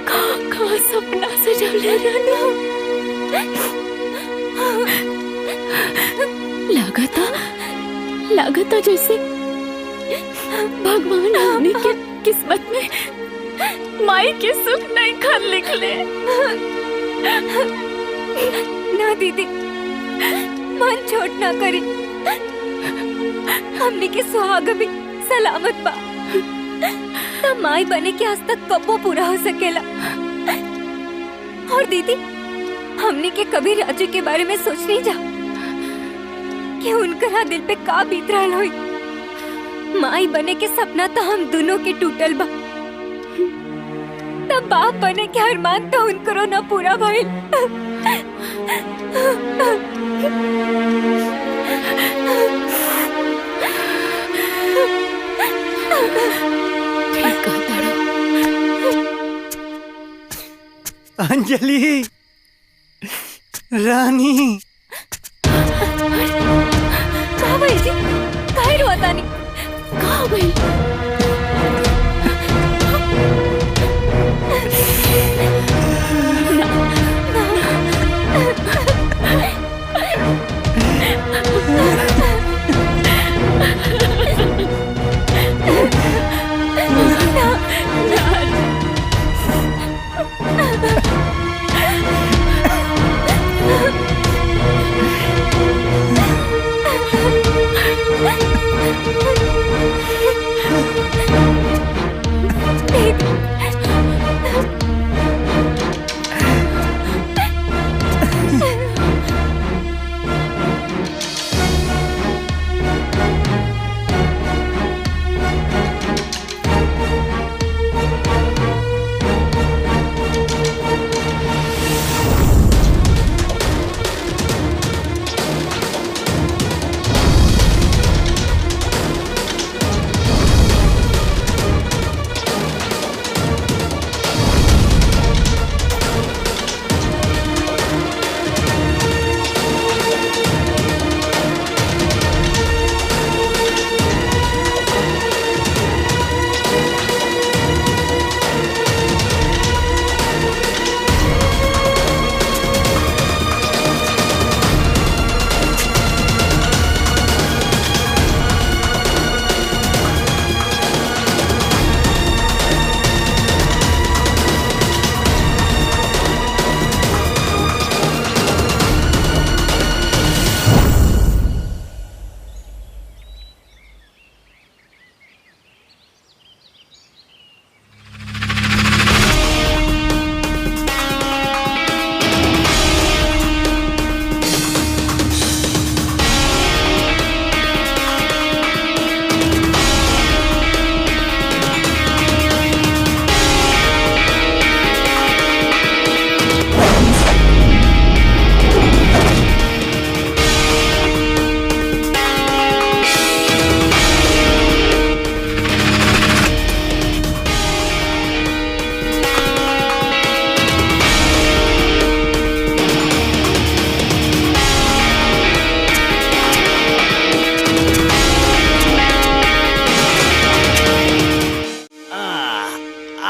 कहाँ सपना सजवले रानी। लागता जैसे भगवान हमने के किस्मत में माई के सुख नहीं खन लिखले। ना दीदी, मन छोट ना करी, हमने के सुहाग भी सलामत बा, तो माई बने के आज तक कबो पूरा हो सकेला। और दीदी, हमने के कभी राजू के बारे में सोच नहीं जा कि उनका दिल पे का बीत रहा होई। माई बने के सपना तो हम दोनों के टूटल बा, तब बाप बने के अरमान तो उनको ना पूरा भइल। अंजलि रानी, कहाँ भाई जी, कहाँ रोता नहीं, कहाँ भाई?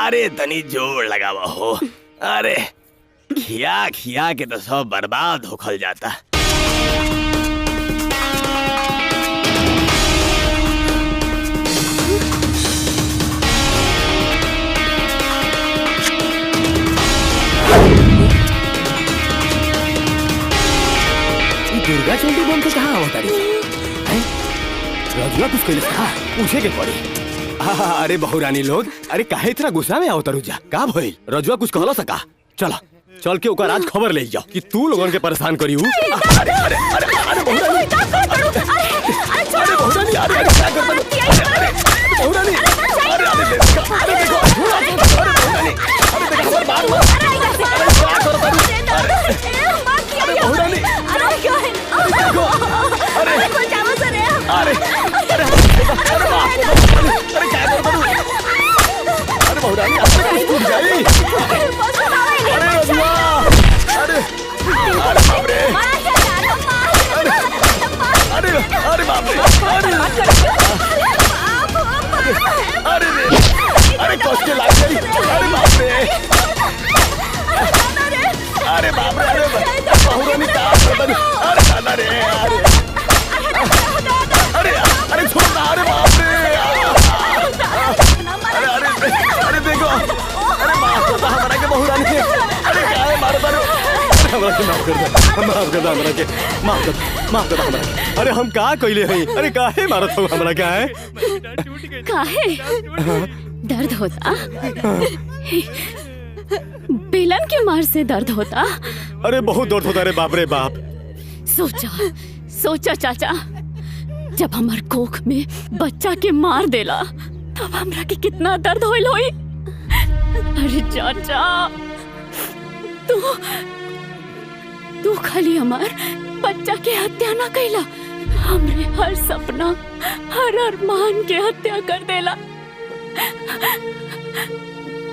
अरे तनी जोर लगावा हो। अरे खिया खिया के तो सब बर्बाद होखल जाता। दुर्गा चंडी बम के कहाँ होता रजुआ कुछ कैले पूछे के पड़ी। अरे बहुरानी लोग, अरे काहे इतना गुस्सा में आओ तरुजा? का भइल? रजुआ कुछ कहला सका? चला चल के ओकर आज खबर ले जाओ कि तू लोगन के परेशान करी हूँ। अरे बहुरानी, अरे क्या बर्बाद कर दिया। अरे कष्ट लग गई। अरे बाप रे, अरे बाप रे, बहुरानी का अरे दादा रे, अरे छोड़ ना, अरे बाप रे, अरे देखो, अरे माफ करता हमारा के बहुरानी, अरे क्या है मारो मारो, हमारा के माफ कर दे, हमारा के माफ कर हमारा के। अरे हम का कोइले हई, अरे काहे मारत हो हमरा, क्या है काहे दर्द होता? बेलन के मार से दर्द होता? अरे बहुत दर्द होता रे बाप रे बाप। सोचा चाचा, जब हमार कोख में बच्चा के मार देला तब हमरा के कितना दर्द होइल होई। अरे चाचा, तू खाली हमार बच्चा के हत्या ना कैला, हमरे हर सपना, हर अरमान के हत्या कर देला।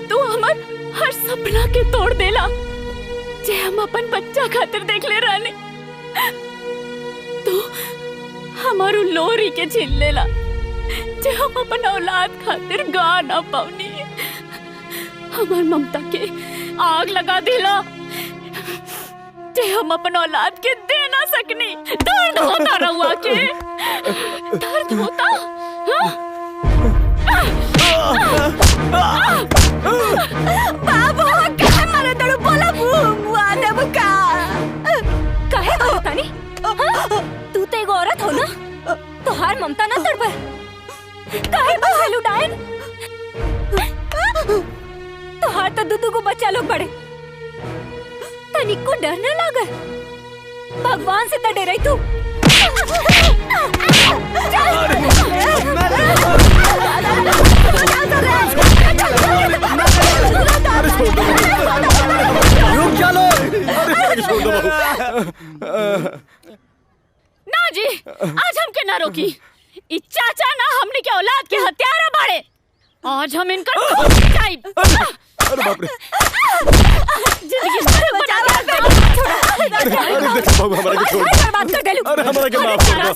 तू हमार हर सपना के तोड़ देला जे हम अपन बच्चा खातिर देख ले रहने। तू हमारू लोरी के छीन लेला जे हम अपन औलाद खातिर गा ना पावनी। हमार ममता के आग लगा दिला जे हम अपन औलाद के दे ना सकनी। दर्द होता रहुआ के, दर्द होता। बाबू कहे मारे तड़ू बोला बुआ देव का कहे मारतानी? तू तो एक औरत हो ना, तोहार ममता ना तड़पे। कहे बहलू डायन? तोहार तो दूधू को बच्चा लोग बड़े, तनिक को डर न लागे? भगवान से तो डरे तू। रुक चलो, ना जी, आज हमके ना रोकी। ई चाचा ना हमने के औलाद के हत्यारा बाड़े। आज हम इनका अरे बाप रे, जिंदगी भर बचा हमारा के छोड़, बर्बाद कर देलू। अरे हमारा के माफ कर दो।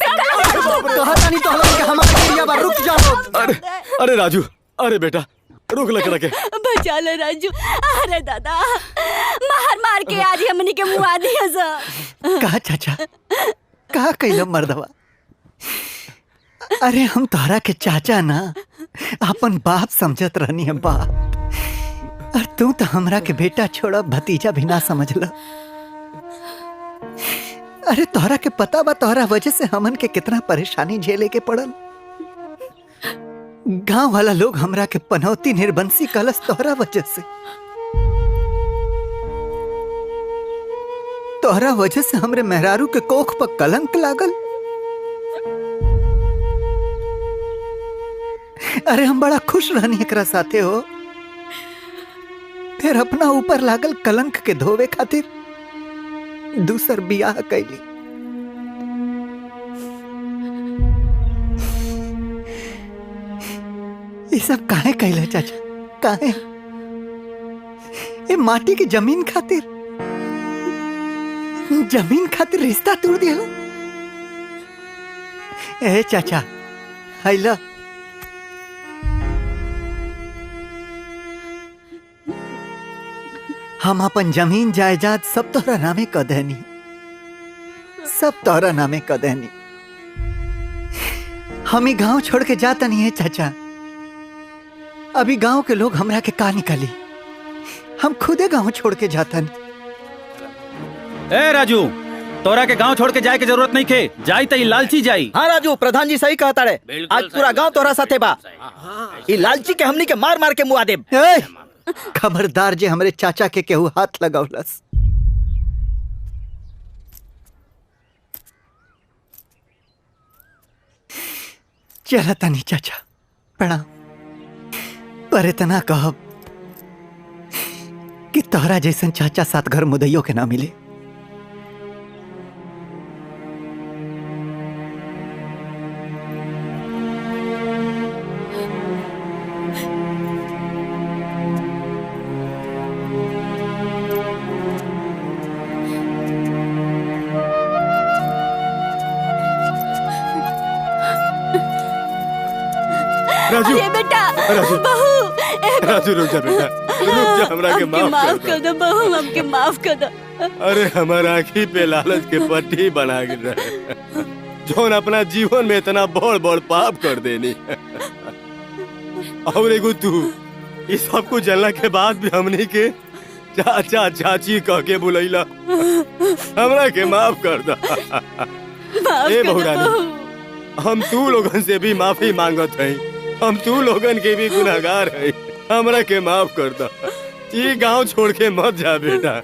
कहता नहीं तो हलवा के हमारा एरिया बा, रुक जाओ। अरे राजू, अरे बेटा रुक लकड़ा के, बचा ले राजू। अरे दादा, मार मार के आज हमनी के मुआ दिया सब। कहा चाचा, कहा कैलो मर्दवा? अरे हम तोहरा के चाचा ना, अपन बाप समझत रहनी है बाप। और तू तो हमरा के बेटा छोड़ा भतीजा भी ना समझला। अरे तोहरा के पता बा तोहरा वजह से हमन के कितना परेशानी झेले के पड़ल। गांव वाला लोग हमरा के पनौती निर्बंसी कलस तोहरा वजह से। तोहरा वजह से हमरे मेहरारू के कोख पर कलंक लागल। अरे हम बड़ा खुश रहनी एकरा साथे हो, फिर अपना ऊपर लागल कलंक के धोवे खातिर दूसर बियाह कैली। ये सब काहे कैला चाचा, काहे? ये माटी की जमीन खातिर रिश्ता तोड़ दिया। ए चाचा, हैला हम अपन जमीन जायदाद सब तोहरा नामे क देनी, सब तोहरा नामे क देनी। हम ही गांव छोड़ के जाता नहीं है चाचा। अभी गांव के लोग हमरा के का निकाली, हम खुदे गांव छोड़ के जाता नहीं। ए राजू, तोरा के गांव छोड़ के जाए के जरूरत नहीं खे, जाई त ई लालची जाई। हाँ राजू, प्रधान जी सही कहता रे। आज पूरा गांव तोरा साथे बा। ई लालची के हमनी के मार मार के मुआ देब। खबरदार जे हमरे चाचा के केहू हाथ लगावलस। चला तनी चाचा, प्रणाम। पर इतना कहब कि तोहरा जैसन चाचा साथ घर मुदैयो के ना मिले। राजू अरे बेटा राजू बहू राजू रुक जा बेटा रुक जा हमरा के हमके माफ कर दो बहू हमके माफ कर दो अरे हमारा आँखी पे लालच के पट्टी बना के रहे जोन अपना जीवन में इतना बड़ बड़ पाप कर देनी और एगो तू ये सब कुछ जानला के बाद भी हमनी के चाचा चाची कह के बुलैला हमरा के माफ कर दो ए बहुरानी हम तू लोगन से भी माफी मांगत है हम तू लोगन के भी गुनाहगार है हमरा के माफ कर दो ये गांव छोड़ के मत जा बेटा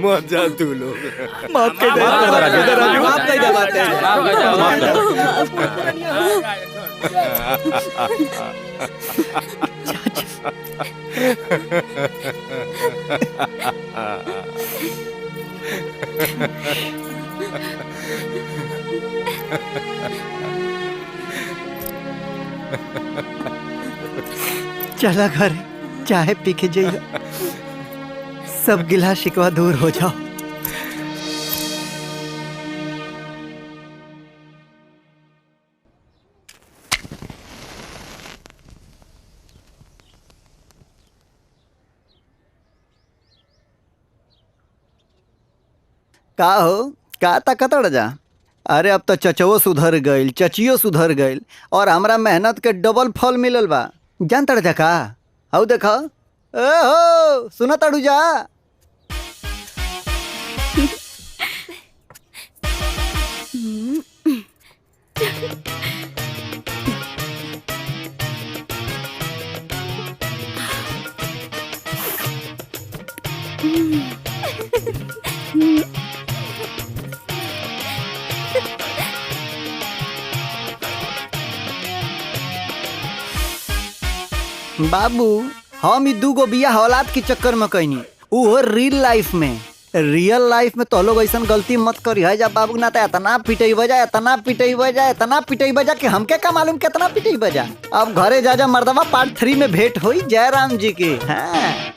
मत जा तू लोग माफ कर दे राजू माफ कर दे बातें चला घर चाहे पी के जाइए सब गिला शिकवा दूर हो जाओ का हो का ताकत अड़ जा अरे अब तो चचवो सुधर गइल चचियो सुधर गइल और हमरा मेहनत के डबल फल मिलल बा जान तड़ जा का हऊ देख ए हो सुना तड़ू जा बाबू हम ई दूगो बिया औलाद के चक्कर में कहनी वो रियल लाइफ में रियल लाइफ में तो लोग ऐसा गलती मत करी है जा बाबू ना तो इतना पिटई बजा इतना पिटई बजा इतना पिटई बजा कि हमके का मालूम कितना पिटई बजा अब घरे जा जा मर्दवा पार्ट 3 में भेंट हुई जयराम जी की हाँ